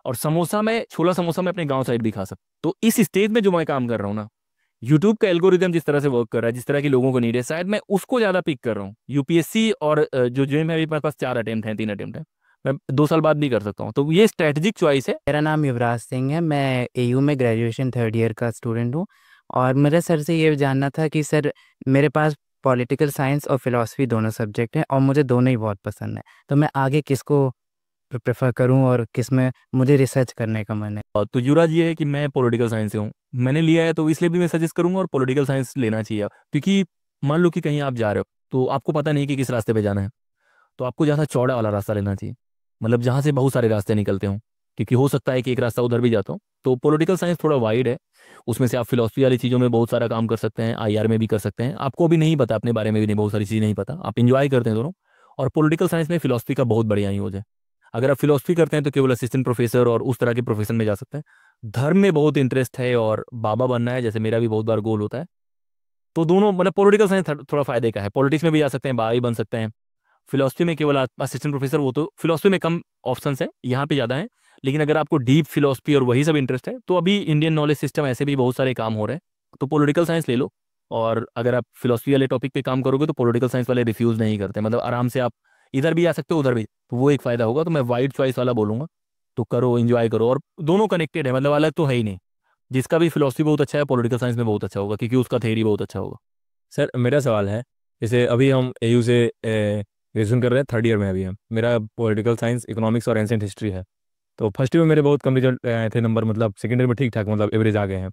और समोसा मैं, छोला समोसा मैं अपने गांव साइड भी खा सकता। तो इस स्टेज में जो मैं काम कर रहा हूँ ना, यूट्यूब का एल्गोरिदम जिस तरह से वर्क कर रहा है, जिस तरह के लोगों को नीड है, शायद मैं उसको ज्यादा पिक कर रहा हूँ। यूपीएससी और जो है, मेरे पास 4 अटेम्प्ट हैं, 3 अटेम्प्ट है, मैं 2 साल बाद भी कर सकता हूँ। तो ये स्ट्रेटेजिक चॉइस है। मेरा नाम युवराज सिंह है, मैं एयू में ग्रेजुएशन 3rd ईयर का स्टूडेंट हूँ। और मेरे सर से ये जानना था कि सर, मेरे पास पॉलिटिकल साइंस और फिलॉसफी दोनों सब्जेक्ट हैं और मुझे दोनों ही बहुत पसंद है, तो मैं आगे किसको प्रेफर करूं और किस में मुझे रिसर्च करने का मन है। तो युवराज, ये है कि मैं पॉलिटिकल साइंस से हूँ, मैंने लिया है तो इसलिए भी मैं सजेस्ट करूंगा और पॉलिटिकल साइंस लेना चाहिए क्योंकि मान लो कि कहीं आप जा रहे हो तो आपको पता नहीं कि किस रास्ते पे जाना है, तो आपको ज़्यादा चौड़ा वाला रास्ता लेना चाहिए, मतलब जहाँ से बहुत सारे रास्ते निकलते हों, क्योंकि हो सकता है कि एक रास्ता उधर भी जाता हो। तो पॉलिटिकल साइंस थोड़ा वाइड है, उसमें से आप फिलोसफी वाली चीज़ों में बहुत सारा काम कर सकते हैं, आईआर में भी कर सकते हैं, आपको भी नहीं पता, अपने बारे में भी नहीं बहुत सारी चीज़ें नहीं पता, आप इंजॉय करते हैं दोनों। और पॉलिटिकल साइंस में फिलोसफी का बहुत बढ़िया यूज है। अगर आप फिलोसफी करते हैं तो केवल असिस्टेंट प्रोफेसर और उस तरह के प्रोफेशन में जा सकते हैं। धर्म में बहुत इंटरेस्ट है और बाबा बनना है, जैसे मेरा भी बहुत बार गोल होता है, तो दोनों मतलब पॉलिटिकल साइंस थोड़ा फायदे का है। पॉलिटिक्स में भी जा सकते हैं, बाबा भी बन सकते हैं। फिलोसफी में केवल असिस्टेंट प्रोफेसर, वो तो फिलोसफी में कम ऑप्शंस है, यहाँ पे ज़्यादा है। लेकिन अगर आपको डीप फिलोसफी और वही सब इंटरेस्ट है तो अभी इंडियन नॉलेज सिस्टम ऐसे भी बहुत सारे काम हो रहे हैं, तो पॉलिटिकल साइंस ले लो। और अगर आप फिलोसफी वाले टॉपिक पे काम करोगे तो पॉलिटिकल साइंस वाले रिफ्यूज़ नहीं करते, मतलब आराम से आप इधर भी आ सकते हो उधर भी, तो वो एक फ़ायदा होगा। तो मैं वाइड चॉइस वाला बोलूँगा, तो करो, एंजॉय करो, और दोनों कनेक्टेड है, मतलब अलग तो है ही नहीं। जिसका भी फिलोसफी बहुत अच्छा है पॉलिटिकल साइंस में बहुत अच्छा होगा, क्योंकि उसका थ्योरी बहुत अच्छा होगा। सर मेरा सवाल है, जैसे अभी हम एयू से ग्रेजुएशन कर रहे हैं, थर्ड ईयर में अभी हम, मेरा पॉलिटिकल साइंस, इकोनॉमिक्स और एंशिएंट हिस्ट्री है। तो फर्स्ट ईयर में मेरे बहुत कम रिजल्ट आए थे, नंबर मतलब सेकेंड ईयर में ठीक ठाक मतलब एवरेज आ गए हैं।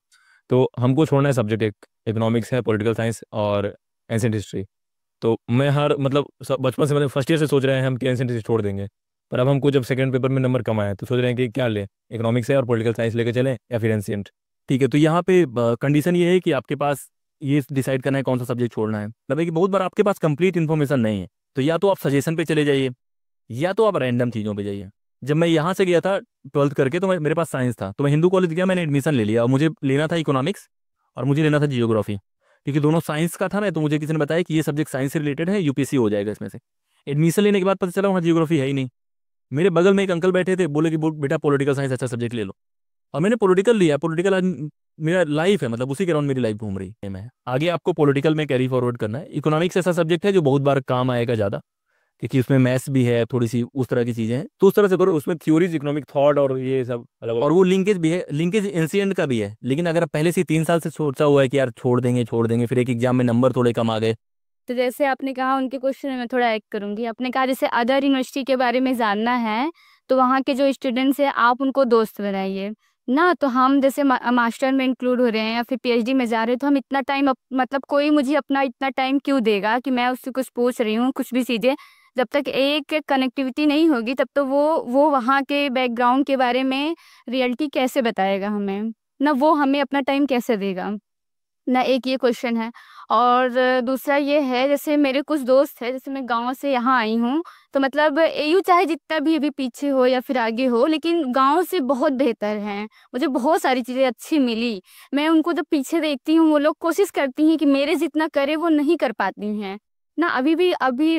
तो हमको छोड़ना है सब्जेक्ट, एक इकोनॉमिक्स है, पॉलिटिकल साइंस और एंशिएंट हिस्ट्री। तो मैं हर मतलब बचपन से, मतलब फर्स्ट ईयर से सोच रहे हैं हम कि एंशिएंट हिस्ट्री छोड़ देंगे, पर अब हमको जब सेकंड पेपर में नंबर कम आया तो सोच रहे हैं कि क्या लें, इकोनॉमिक्स है और पॉलिटिकल साइंस लेके चलें या फिर एंशिएंट। ठीक है, तो यहाँ पे कंडीशन ये है कि आपके पास ये डिसाइड करना है कौन सा सब्जेक्ट छोड़ना है। मतलब कि बहुत बार आपके पास कंप्लीट इन्फॉर्मेशन नहीं है, तो या तो आप सजेशन पे चले जाइए या तो आप रैंडम चीज़ों पे जाइए। जब मैं यहाँ से गया था 12th करके, तो मेरे पास साइंस था, तो मैं हिंदू कॉलेज गया, मैंने एडमिशन ले लिया और मुझे लेना था इकोनॉमिक्स और मुझे लेना था जियोग्राफी, क्योंकि दोनों साइंस का था। मैं तो मुझे किसी ने बताया कि ये सब्जेक्ट साइंस से रिलेटेड है, यूपीएससी हो जाएगा इसमें से। एडमिशन लेने के बाद पता चला वहाँ जियोग्राफी है ही नहीं। मेरे बगल में एक अंकल बैठे थे, बोले कि बेटा पॉलिटिकल साइंस अच्छा सब्जेक्ट ले लो, और मैंने पॉलिटिकल लिया। पॉलिटिकल आज मेरा लाइफ है, मतलब उसी के अराउंड मेरी लाइफ घूम रही है। मैं आगे आपको पॉलिटिकल में कैरी फॉरवर्ड करना है। इकोनॉमिक्स ऐसा सब्जेक्ट है जो बहुत बार काम आएगा ज़्यादा, क्योंकि उसमें मैथ्स भी है, थोड़ी सी उस तरह की चीज़ें हैं, तो उस तरह से करो। उसमें थ्योरीज, इकोनॉमिक थॉट और ये सब अलग, और वो लिंकेज भी है, लिंकेज एंशिएंट का भी है। लेकिन अगर आप पहले से 3 साल से सोचा हुआ है कि यार छोड़ देंगे, फिर एक एग्जाम में नंबर थोड़े कम आ गए। तो जैसे आपने कहा, उनके क्वेश्चन में मैं थोड़ा ऐड करूंगी। आपने कहा जैसे अदर यूनिवर्सिटी के बारे में जानना है तो वहाँ के जो स्टूडेंट्स हैं आप उनको दोस्त बनाइए ना। तो हम जैसे मास्टर में इंक्लूड हो रहे हैं या फिर पीएचडी में जा रहे हैं, तो हम इतना टाइम मतलब कोई मुझे अपना इतना टाइम क्यों देगा कि मैं उससे कुछ पूछ रही हूँ कुछ भी चीज़ें। जब तक एक कनेक्टिविटी नहीं होगी तब तो वो वहाँ के बैकग्राउंड के बारे में रियलिटी कैसे बताएगा हमें ना, वो हमें अपना टाइम कैसे देगा ना। एक ये क्वेश्चन है। और दूसरा ये है, जैसे मेरे कुछ दोस्त हैं, जैसे मैं गांव से यहाँ आई हूँ, तो मतलब एयू चाहे जितना भी अभी पीछे हो या फिर आगे हो, लेकिन गांव से बहुत बेहतर है। मुझे बहुत सारी चीज़ें अच्छी मिली। मैं उनको जब पीछे देखती हूँ, वो लोग कोशिश करती हैं कि मेरे जितना करे, वो नहीं कर पाती हैं ना। अभी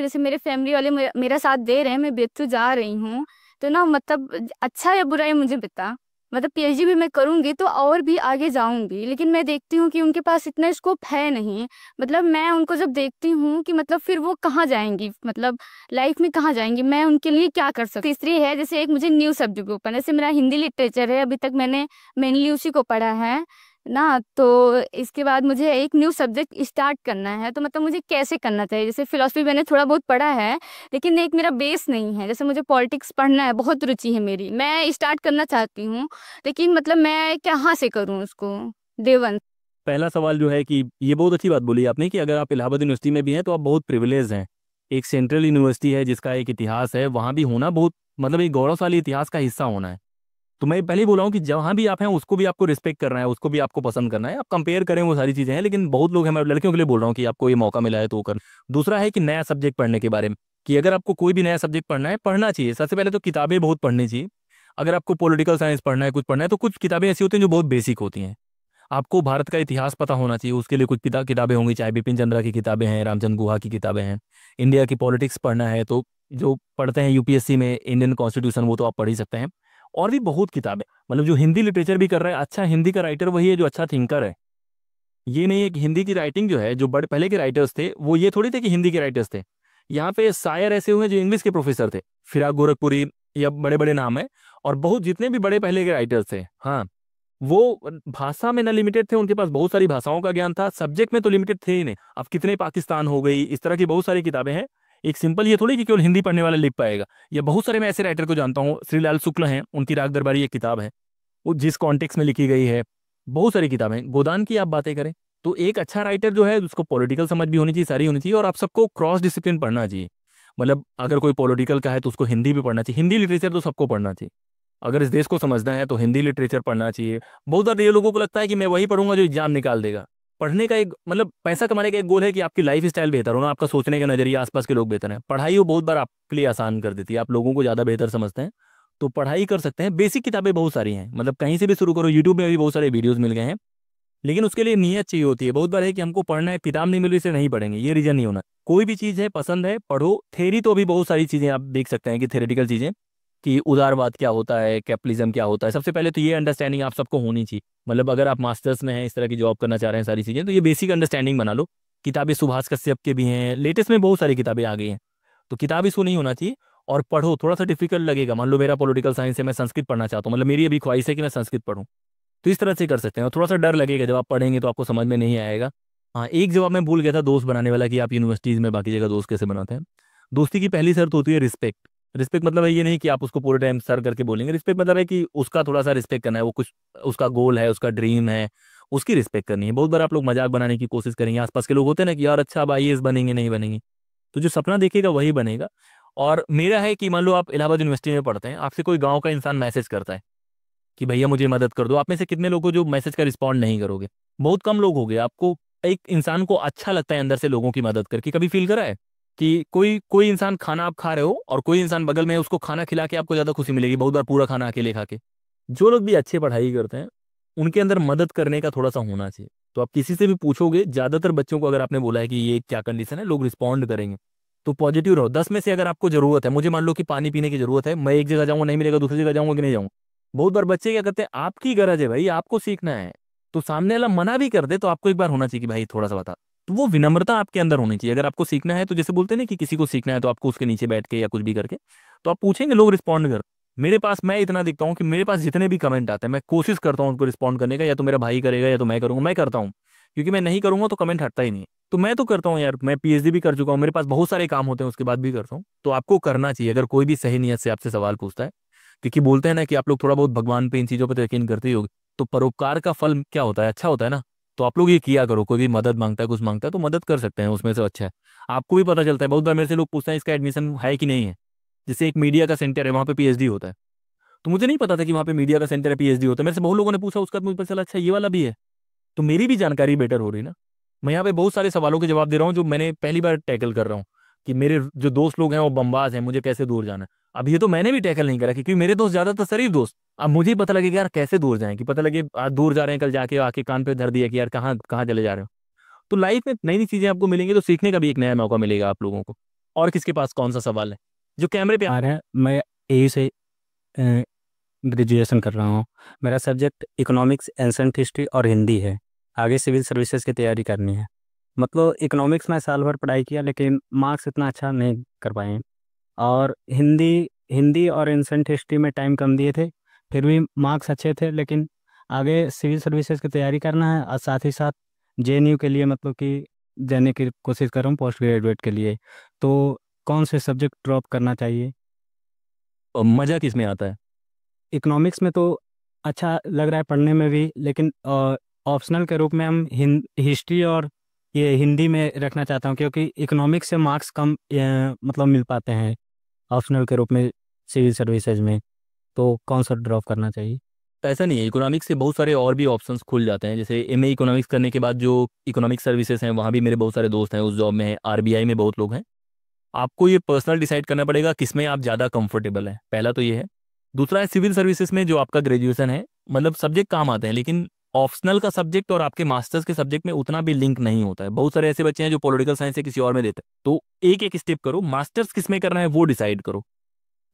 जैसे मेरे फैमिली वाले मेरा साथ दे रहे हैं, मैं बेतु जा रही हूँ, तो ना मतलब अच्छा या बुरा है मुझे पता। मतलब पीएचडी भी मैं करूंगी तो और भी आगे जाऊंगी, लेकिन मैं देखती हूँ कि उनके पास इतना स्कोप है नहीं। मतलब मैं उनको जब देखती हूँ कि मतलब फिर वो कहाँ जाएंगी, मतलब लाइफ में कहाँ जाएंगी, मैं उनके लिए क्या कर सकती। तीसरी है, जैसे एक मुझे न्यू सब्जेक्ट ओपन, जैसे मेरा हिंदी लिटरेचर है, अभी तक मैंने मेनली उसी को पढ़ा है ना। तो इसके बाद मुझे एक न्यू सब्जेक्ट स्टार्ट करना है, तो मतलब मुझे कैसे करना चाहिए। जैसे फिलोसफी मैंने थोड़ा बहुत पढ़ा है, लेकिन एक मेरा बेस नहीं है। जैसे मुझे पॉलिटिक्स पढ़ना है, बहुत रुचि है मेरी, मैं स्टार्ट करना चाहती हूँ, लेकिन मतलब मैं कहाँ से करूँ उसको। देवंत, पहला सवाल जो है कि ये बहुत अच्छी बात बोली आपने कि अगर आप इलाहाबाद यूनिवर्सिटी में भी हैं तो आप बहुत प्रिविलेज हैं। एक सेंट्रल यूनिवर्सिटी है जिसका एक इतिहास है, वहाँ भी होना बहुत, मतलब एक गौरवशाली इतिहास का हिस्सा होना है। तो मैं पहले ही बोला हूँ कि जहाँ भी आप हैं उसको भी आपको रिस्पेक्ट करना है, उसको भी आपको पसंद करना है। आप कंपेयर करें, वो सारी चीज़ें हैं, लेकिन बहुत लोग हैं, मैं लड़कियों के लिए बोल रहा हूँ कि आपको ये मौका मिला है तो कर। दूसरा है कि नया सब्जेक्ट पढ़ने के बारे में, कि अगर आपको कोई भी नया सब्जेक्ट पढ़ना है, पढ़ना चाहिए। सबसे पहले तो किताबें बहुत पढ़नी चाहिए। अगर आपको पॉलिटिकल साइंस पढ़ना है, कुछ पढ़ना है, तो कुछ किताबें ऐसी होती हैं जो बहुत बेसिक होती हैं। आपको भारत का इतिहास पता होना चाहिए, उसके लिए कुछ किताबें होंगी, चाहे बिपिन चंद्रा की किताबें हैं, रामचंद्र गुहा की किताबें हैं। इंडिया की पॉलिटिक्स पढ़ना है तो जो पढ़ते हैं यूपीएससी में इंडियन कॉन्स्टिट्यूशन, वो तो आप पढ़ ही सकते हैं। और भी बहुत किताबें, मतलब जो हिंदी लिटरेचर भी कर रहा है, अच्छा हिंदी का राइटर वही है जो अच्छा थिंकर है। ये नहीं है कि हिंदी की राइटिंग जो है, जो बड़े पहले के राइटर्स थे वो ये थोड़ी थे कि हिंदी के राइटर्स थे। यहाँ पे शायर ऐसे हुए जो इंग्लिश के प्रोफेसर थे, फिराक गोरखपुरी या बड़े बड़े नाम है, और बहुत जितने भी बड़े पहले के राइटर्स थे, हाँ, वो भाषा में न लिमिटेड थे, उनके पास बहुत सारी भाषाओं का ज्ञान था, सब्जेक्ट में तो लिमिटेड थे ही नहीं। अब कितने पाकिस्तान हो गई, इस तरह की बहुत सारी किताबें हैं। एक सिंपल ये थोड़ी कि केवल हिंदी पढ़ने वाला लिख पाएगा। या बहुत सारे मैं ऐसे राइटर को जानता हूँ, श्रीलाल शुक्ल हैं, उनकी राग दरबारी एक किताब है, वो जिस कॉन्टेक्स्ट में लिखी गई है। बहुत सारी किताबें, गोदान की आप बातें करें तो एक अच्छा राइटर जो है उसको पॉलिटिकल समझ भी होनी चाहिए, सारी होनी चाहिए, और आप सबको क्रॉस डिसिप्लिन पढ़ना चाहिए। मतलब अगर कोई पॉलिटिकल का है तो उसको हिंदी भी पढ़ना चाहिए, हिंदी लिटरेचर तो सबको पढ़ना चाहिए। अगर इस देश को समझना है तो हिंदी लिटरेचर पढ़ना चाहिए। बहुत सारे ये लोगों को लगता है कि मैं वही पढ़ूंगा जो एग्जाम निकाल देगा। पढ़ने का एक मतलब पैसा कमाने का एक गोल है कि आपकी लाइफ स्टाइल बेहतर हो ना, आपका सोचने का नजरिया, आसपास के लोग बेहतर हैं। पढ़ाई वो बहुत बार आपके लिए आसान कर देती है, आप लोगों को ज़्यादा बेहतर समझते हैं तो पढ़ाई कर सकते हैं। बेसिक किताबें बहुत सारी हैं, मतलब कहीं से भी शुरू करो, यूट्यूब में भी बहुत सारे वीडियोस मिल गए हैं, लेकिन उसके लिए नीयत चाहिए होती है। बहुत बार है कि हमको पढ़ना है, किताब नहीं मिल रही से नहीं पढ़ेंगे, ये रीजन नहीं होना। कोई भी चीज़ है पसंद है पढ़ो। थेरी तो अभी बहुत सारी चीज़ें आप देख सकते हैं कि थेरेटिकल चीज़ें, कि उदारवाद क्या होता है, कैपिटलिज्म क्या होता है। सबसे पहले तो ये अंडरस्टैंडिंग आप सबको होनी चाहिए। मतलब अगर आप मास्टर्स में हैं, इस तरह की जॉब करना चाह रहे हैं, सारी चीज़ें, तो ये बेसिक अंडरस्टैंडिंग बना लो। किताबें सुभाष कश्यप के भी हैं, लेटेस्ट में बहुत सारी किताबें आ गई हैं, तो किताब इसको नहीं होना चाहिए। और पढ़ो, थोड़ा सा डिफिकल्ट लगेगा। मान लो मेरा पॉलिटिकल साइंस है, मैं संस्कृत पढ़ना चाहता हूँ, मतलब मेरी अभी ख्वाहिश है कि मैं संस्कृत पढ़ूँ, तो इस तरह से कर सकते हैं। और थोड़ा सा डर लगेगा, जब आप पढ़ेंगे तो आपको समझ में नहीं आएगा। हाँ, एक जवाब मैं भूल गया था दोस्त बनाने वाला, कि आप यूनिवर्सिटीज़ में बाकी जगह दोस्त कैसे बनाते हैं। दोस्ती की पहली शर्त होती है रिस्पेक्ट। रिस्पेक्ट मतलब है ये नहीं कि आप उसको पूरे टाइम सर करके बोलेंगे। रिस्पेक्ट मतलब है कि उसका थोड़ा सा रिस्पेक्ट करना है, वो कुछ उसका गोल है, उसका ड्रीम है, उसकी रिस्पेक्ट करनी है। बहुत बार आप लोग मजाक बनाने की कोशिश करेंगे, आसपास के लोग होते हैं ना कि यार अच्छा अब IAS बनेंगे, नहीं बनेंगे, तो जो सपना देखेगा वही बनेगा। और मेरा है कि मान लो आप इलाहाबाद यूनिवर्सिटी में पढ़ते हैं, आपसे कोई गाँव का इंसान मैसेज करता है कि भैया मुझे मदद कर दो, आप में से कितने लोगों को जो मैसेज का रिस्पॉन्ड नहीं करोगे? बहुत कम लोग हो गए। आपको एक इंसान को अच्छा लगता है अंदर से लोगों की मदद करके, कभी फील करा है कि कोई कोई इंसान, खाना आप खा रहे हो और कोई इंसान बगल में है, उसको खाना खिला के आपको ज़्यादा खुशी मिलेगी बहुत बार पूरा खाना अकेले खा के। जो लोग भी अच्छे पढ़ाई करते हैं उनके अंदर मदद करने का थोड़ा सा होना चाहिए। तो आप किसी से भी पूछोगे, ज़्यादातर बच्चों को अगर आपने बोला है कि ये क्या कंडीशन है, लोग रिस्पॉन्ड करेंगे। तो पॉजिटिव रहो। 10 में से अगर आपको ज़रूरत है, मुझे मान लो कि पानी पीने की ज़रूरत है, मैं एक जगह जाऊँगा नहीं मिलेगा, दूसरी जगह जाऊँगा कि नहीं जाऊँगा। बहुत बार बच्चे क्या करते हैं, आपकी गरज है भाई, आपको सीखना है, तो सामने वाला मना भी कर दे तो आपको एक बार होना चाहिए कि भाई थोड़ा सा बता। तो वो विनम्रता आपके अंदर होनी चाहिए। अगर आपको सीखना है तो जैसे बोलते हैं ना कि किसी को सीखना है तो आपको उसके नीचे बैठ के या कुछ भी करके तो आप पूछेंगे, लोग रिस्पॉन्ड कर। मेरे पास, मैं इतना दिखता हूँ कि मेरे पास जितने भी कमेंट आते हैं मैं कोशिश करता हूँ उनको रिस्पॉन्ड करने का, या तो मेरा भाई करेगा या तो मैं करूँगा। मैं करता हूँ क्योंकि मैं नहीं करूँगा तो कमेंट हटता ही नहीं है। तो मैं तो करता हूँ यार, मैं PhD भी कर चुका हूँ, मेरे पास बहुत सारे काम होते हैं उसके बाद भी करता हूँ। तो आपको करना चाहिए अगर कोई भी सही नीयत से आपसे सवाल पूछता है, क्योंकि बोलते हैं ना कि आप लोग थोड़ा बहुत भगवान पे, इन चीज़ों पे तो यकीन करते ही होगे। तो परोपकार का फल क्या होता है, अच्छा होता है ना। तो आप लोग ये किया करो, कोई भी मदद मांगता है, कुछ मांगता है तो मदद कर सकते हैं, उसमें से अच्छा है। आपको भी पता चलता है। बहुत बार मेरे से लोग पूछते हैं इसका एडमिशन है कि नहीं है। जैसे एक मीडिया का सेंटर है, वहाँ पे PhD होता है, तो मुझे नहीं पता था कि वहाँ पे मीडिया का सेंटर है, PhD होता है। मेरे से बहुत लोगों ने पूछा, उसका मुझे पता चला अच्छा ये वाला भी है। तो मेरी भी जानकारी बेटर हो रही ना। मैं यहाँ पे बहुत सारे सवालों के जवाब दे रहा हूँ जो मैंने पहली बार टैकल कर रहा हूँ, कि मेरे जो दोस्त लोग हैं वो बमबाज हैं, मुझे कैसे दूर जाना है। अब ये तो मैंने भी टैकल नहीं करा, क्योंकि मेरे दोस्त ज़्यादातर शरीफ दोस्त। अब मुझे ही पता लगे कि यार कैसे दूर जाएं, कि पता लगे आज दूर जा रहे हैं, कल जाके आके कान पे धर दिया कि यार कहाँ कहाँ चले जा रहे हो। तो लाइफ में नई नई चीज़ें आपको मिलेंगी, तो सीखने का भी एक नया मौका मिलेगा आप लोगों को। और किसके पास कौन सा सवाल है जो कैमरे पे आ रहे हैं। मैं AU से ग्रेजुएशन कर रहा हूँ। मेरा सब्जेक्ट इकोनॉमिक्स, एंसेंट हिस्ट्री और हिंदी है। आगे सिविल सर्विसेज की तैयारी करनी है। मतलब इकोनॉमिक्स में साल भर पढ़ाई किया लेकिन मार्क्स इतना अच्छा नहीं कर पाए, और हिंदी हिंदी और एंसेंट हिस्ट्री में टाइम कम दिए थे, फिर भी मार्क्स अच्छे थे। लेकिन आगे सिविल सर्विसेज की तैयारी करना है और साथ ही साथ JNU के लिए मतलब कि जाने की कोशिश कर रहा हूँ पोस्ट ग्रेजुएट के लिए। तो कौन से सब्जेक्ट ड्रॉप करना चाहिए? मज़ा किस में आता है? इकोनॉमिक्स में तो अच्छा लग रहा है पढ़ने में भी, लेकिन ऑप्शनल के रूप में हम हिस्ट्री और ये हिंदी में रखना चाहता हूँ, क्योंकि इकोनॉमिक्स से मार्क्स कम मतलब मिल पाते हैं ऑप्शनल के रूप में सिविल सर्विसेज में। तो कौन सा ड्रॉप करना चाहिए? ऐसा नहीं है, इकोनॉमिक्स से बहुत सारे और भी ऑप्शंस खुल जाते हैं। जैसे MA इकोनॉमिक्स करने के बाद जो इकोनॉमिक सर्विसेज हैं, वहाँ भी मेरे बहुत सारे दोस्त हैं, उस जॉब में है। RBI में बहुत लोग हैं। आपको ये पर्सनल डिसाइड करना पड़ेगा किसमें आप ज़्यादा कंफर्टेबल हैं, पहला तो ये है। दूसरा है सिविल सर्विसेज में जो आपका ग्रेजुएशन है, मतलब सब्जेक्ट काम आते हैं, लेकिन ऑप्शनल का सब्जेक्ट और आपके मास्टर्स के सब्जेक्ट में उतना भी लिंक नहीं होता है। बहुत सारे ऐसे बच्चे हैं जो पॉलिटिकल साइंस से किसी और में देते हैं। तो एक एक स्टेप करो, मास्टर्स किस में करना है वो डिसाइड करो।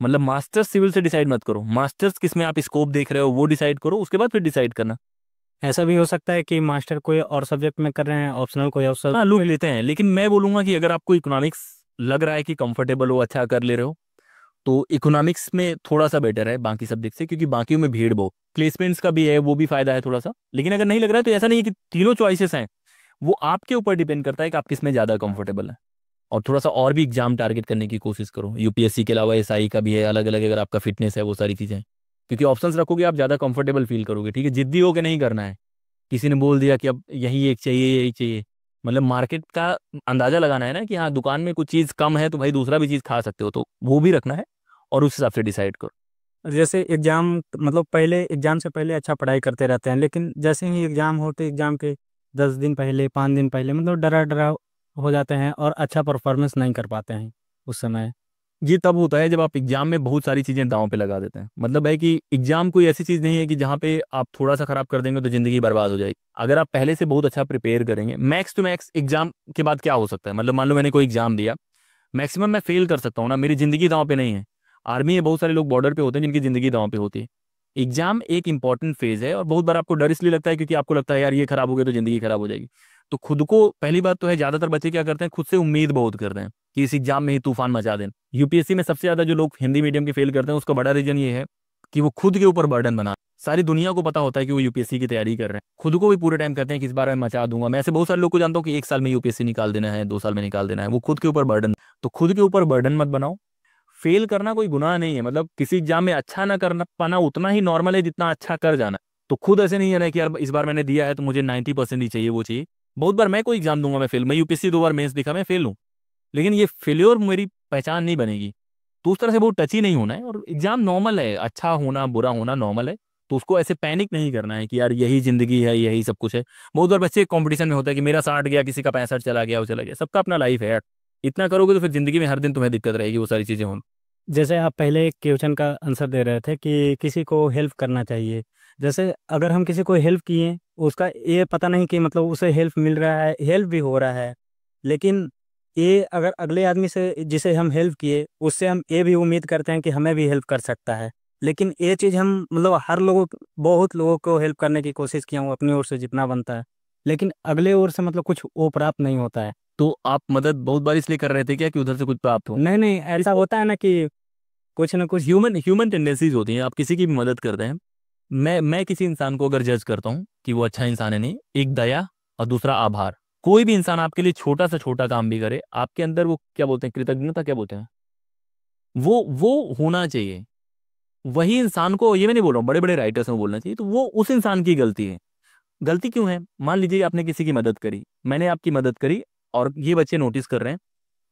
मतलब मास्टर्स सिविल से डिसाइड मत करो, मास्टर्स किस में आप स्कोप देख रहे हो वो डिसाइड करो, उसके बाद फिर डिसाइड करना। ऐसा भी हो सकता है कि मास्टर कोई और सब्जेक्ट में कर रहे हैं, ऑप्शनल कोई और हाँ, लोग लेते हैं, लेकिन मैं बोलूँगा कि अगर आपको इकोनॉमिक्स लग रहा है कि कंफर्टेबल हो, अच्छा कर ले रहे हो, तो इकोनॉमिक्स में थोड़ा सा बेटर है बाकी सब्जेक्ट से, क्योंकि बाकी में भीड़ बहुत, प्लेसमेंट्स का भी है, वो भी फायदा है थोड़ा सा। लेकिन अगर नहीं लग रहा है तो ऐसा नहीं है कि तीनों चॉइसेस हैं, वो आपके ऊपर डिपेंड करता है कि आप किस में ज़्यादा कंफर्टेबल है। और थोड़ा सा और भी एग्जाम टारगेट करने की कोशिश करो। यूपीएससी के अलावा एसआई का भी है, अलग अलग, अगर आपका फिटनेस है वो सारी चीज़ें, क्योंकि ऑप्शंस रखोगे आप ज़्यादा कंफर्टेबल फील करोगे। ठीक है, जिद्दी होकर नहीं करना है। किसी ने बोल दिया कि अब यही एक चाहिए, यही चाहिए, मतलब मार्केट का अंदाजा लगाना है ना कि हाँ दुकान में कुछ चीज़ कम है तो भाई दूसरा भी चीज़ खा सकते हो, तो वो भी रखना है और उस हिसाब से डिसाइड करो। जैसे एग्ज़ाम मतलब पहले एग्ज़ाम से पहले अच्छा पढ़ाई करते रहते हैं, लेकिन जैसे ही एग्ज़ाम होते एग्ज़ाम के 10 दिन पहले 5 दिन पहले मतलब डरा डरा हो जाते हैं और अच्छा परफॉर्मेंस नहीं कर पाते हैं उस समय। ये तब होता है जब आप एग्जाम में बहुत सारी चीज़ें दांव पे लगा देते हैं। मतलब है कि एग्जाम कोई ऐसी चीज़ नहीं है कि जहाँ पे आप थोड़ा सा खराब कर देंगे तो ज़िंदगी बर्बाद हो जाएगी। अगर आप पहले से बहुत अच्छा प्रिपेयर करेंगे, मैक्स टू मैक्स एग्जाम के बाद क्या हो सकता है, मतलब मान लो मैंने कोई एग्जाम दिया, मैक्सिमम मैं फेल कर सकता हूँ ना, मेरी ज़िंदगी दांव पे नहीं है। आर्मी में बहुत सारे लोग बॉर्डर पे होते हैं जिनकी ज़िंदगी दांव पे होती है। एग्जाम एक इंपॉर्टेंट फेज है और बहुत बार आपको डर इसलिए लगता है क्योंकि आपको लगता है यार ये खराब हो गया तो ज़िंदगी खराब हो जाएगी। तो खुद को, पहली बात तो है ज़्यादातर बच्चे क्या करते हैं, खुद से उम्मीद बहुत करते हैं कि इस एग्जाम में ही तूफान मचा दें। यूपीएससी में सबसे ज़्यादा जो लोग हिंदी मीडियम के फेल करते हैं उसका बड़ा रीजन ये है कि वो खुद के ऊपर बर्डन बना। सारी दुनिया को पता होता है कि वो यूपीएससी की तैयारी कर रहे हैं, खुद को भी पूरे टाइम कहते हैं कि इस बार मैं मचा दूंगा। मैं ऐसे बहुत सारे लोग को जानता हूँ कि 1 साल में यूपीएससी निकाल देना है, 2 साल में निकाल देना है, वो खुद के ऊपर बर्डन। तो खुद के ऊपर बर्डन मत बनाओ। फेल करना कोई गुनाह नहीं है, मतलब किसी एग्जाम में अच्छा ना करना पाना उतना ही नॉर्मल है जितना अच्छा कर जाना। तो खुद ऐसे नहीं है ना कि यार इस बार मैंने दिया है तो मुझे 90% ही चाहिए, वो चाहिए। बहुत बार मैं कोई एग्जाम दूंगा मैं फेल, मैं यूपीएससी 2 बार मेंस दिखा मैं फेल हूँ, लेकिन ये फेल्योर मेरी पहचान नहीं बनेगी। तो उस तरह से बहुत टची नहीं होना है। और एग्जाम नॉर्मल है, अच्छा होना बुरा होना नॉर्मल है। तो उसको ऐसे पैनिक नहीं करना है कि यार यही जिंदगी है, यही सब कुछ है। बहुत बार बच्चे कंपटीशन में होता है कि मेरा 60 गया, किसी का 65 चला गया, वो चला गया। सबका अपना लाइफ है यार। इतना करोगे तो फिर जिंदगी में हर दिन तुम्हें दिक्कत रहेगी, वो सारी चीजें हों। जैसे आप पहले एक क्वेश्चन का आंसर दे रहे थे कि किसी को हेल्प करना चाहिए। जैसे अगर हम किसी को हेल्प किए, उसका ये पता नहीं कि मतलब उसे हेल्प मिल रहा है, हेल्प भी हो रहा है, लेकिन ये अगर अगले आदमी से जिसे हम हेल्प किए उससे हम ये भी उम्मीद करते हैं कि हमें भी हेल्प कर सकता है। लेकिन ये चीज़ हम मतलब हर लोगों बहुत लोगों को हेल्प करने की कोशिश किया हूँ अपनी ओर से जितना बनता है, लेकिन अगले ओर से मतलब कुछ वो प्राप्त नहीं होता है। तो आप मदद बहुत बार इसलिए कर रहे थे क्या कि उधर से कुछ प्राप्त हो? नहीं नहीं, ऐसा होता है ना कि कुछ ना कुछ ह्यूमन टेंडेंसीज होती हैं। आप किसी की भी मदद करते हैं, मैं किसी इंसान को अगर जज करता हूँ कि वो अच्छा इंसान है नहीं, एक दया और दूसरा आभार। कोई भी इंसान आपके लिए छोटा से छोटा काम भी करे, आपके अंदर वो क्या बोलते हैं, कृतज्ञता क्या बोलते हैं, वो होना चाहिए। वही इंसान को, ये मैं नहीं बोल रहा हूँ बड़े बड़े राइटर्स में बोलना चाहिए, तो वो उस इंसान की गलती है। गलती क्यों है? मान लीजिए आपने किसी की मदद करी, मैंने आपकी मदद करी, और ये बच्चे नोटिस कर रहे हैं,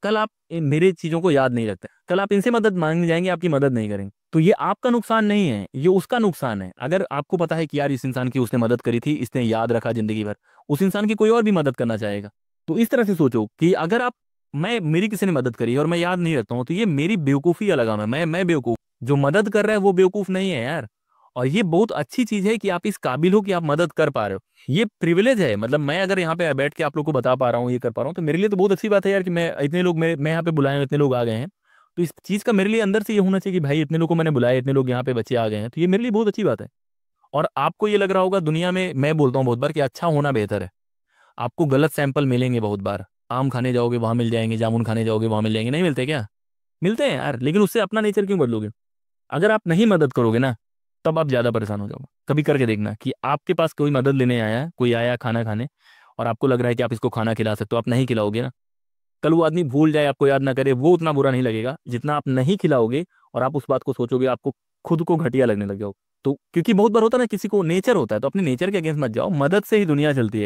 कल आप मेरे चीज़ों को याद नहीं रखते, कल आप इनसे मदद मांगने जाएंगे, आपकी मदद नहीं करेंगे, तो ये आपका नुकसान नहीं है, ये उसका नुकसान है। अगर आपको पता है कि यार इस इंसान की उसने मदद करी थी, इसने याद रखा जिंदगी भर, उस इंसान की कोई और भी मदद करना चाहेगा। तो इस तरह से सोचो कि अगर आप, मेरी किसी ने मदद करी और मैं याद नहीं रखता हूँ, तो ये मेरी बेवकूफ़ी अलग है। मैं बेवकूफ़, जो मदद कर रहा है वो बेवकूफ़ नहीं है यार। और ये बहुत अच्छी चीज़ है कि आप इस काबिल हो कि आप मदद कर पा रहे हो। ये प्रिविलेज है। मतलब मैं अगर यहाँ पे बैठ के आप लोग को बता पा रहा हूँ, ये कर पा रहा हूँ, तो मेरे लिए तो बहुत अच्छी बात है यार कि मैं इतने लोग, मैं यहाँ पे बुलाए, इतने लोग आ गए हैं। तो इस चीज़ का मेरे लिए अंदर से ये होना चाहिए कि भाई इतने लोग को मैंने बुलाया, इतने लोग यहाँ पे बच्चे आ गए हैं, तो ये मेरे लिए बहुत अच्छी बात है। और आपको ये लग रहा होगा दुनिया में, मैं बोलता हूँ बहुत बार कि अच्छा होना बेहतर है। आपको गलत सैंपल मिलेंगे बहुत बार। आम खाने जाओगे वहाँ मिल जाएंगे, जामुन खाने जाओगे वहाँ मिल जाएंगे, नहीं मिलते क्या? मिलते हैं यार, लेकिन उससे अपना नेचर क्यों बदलोगे? अगर आप नहीं मदद करोगे ना, तब आप ज़्यादा परेशान हो जाओगे। कभी करके देखना कि आपके पास कोई मदद लेने आया, कोई आया खाना खाने, और आपको लग रहा है कि आप इसको खाना खिला सकते हो, आप नहीं खिलाओगे ना, कल वो आदमी भूल जाए, आपको याद ना करे, वो उतना बुरा नहीं लगेगा जितना आप नहीं खिलाओगे और आप उस बात को सोचोगे, आपको खुद को घटिया लगने लग जाओगे। तो क्योंकि बहुत बार होता है ना, किसी को नेचर होता है, तो अपने नेचर के अगेंस्ट मत जाओ। मदद से ही दुनिया चलती है।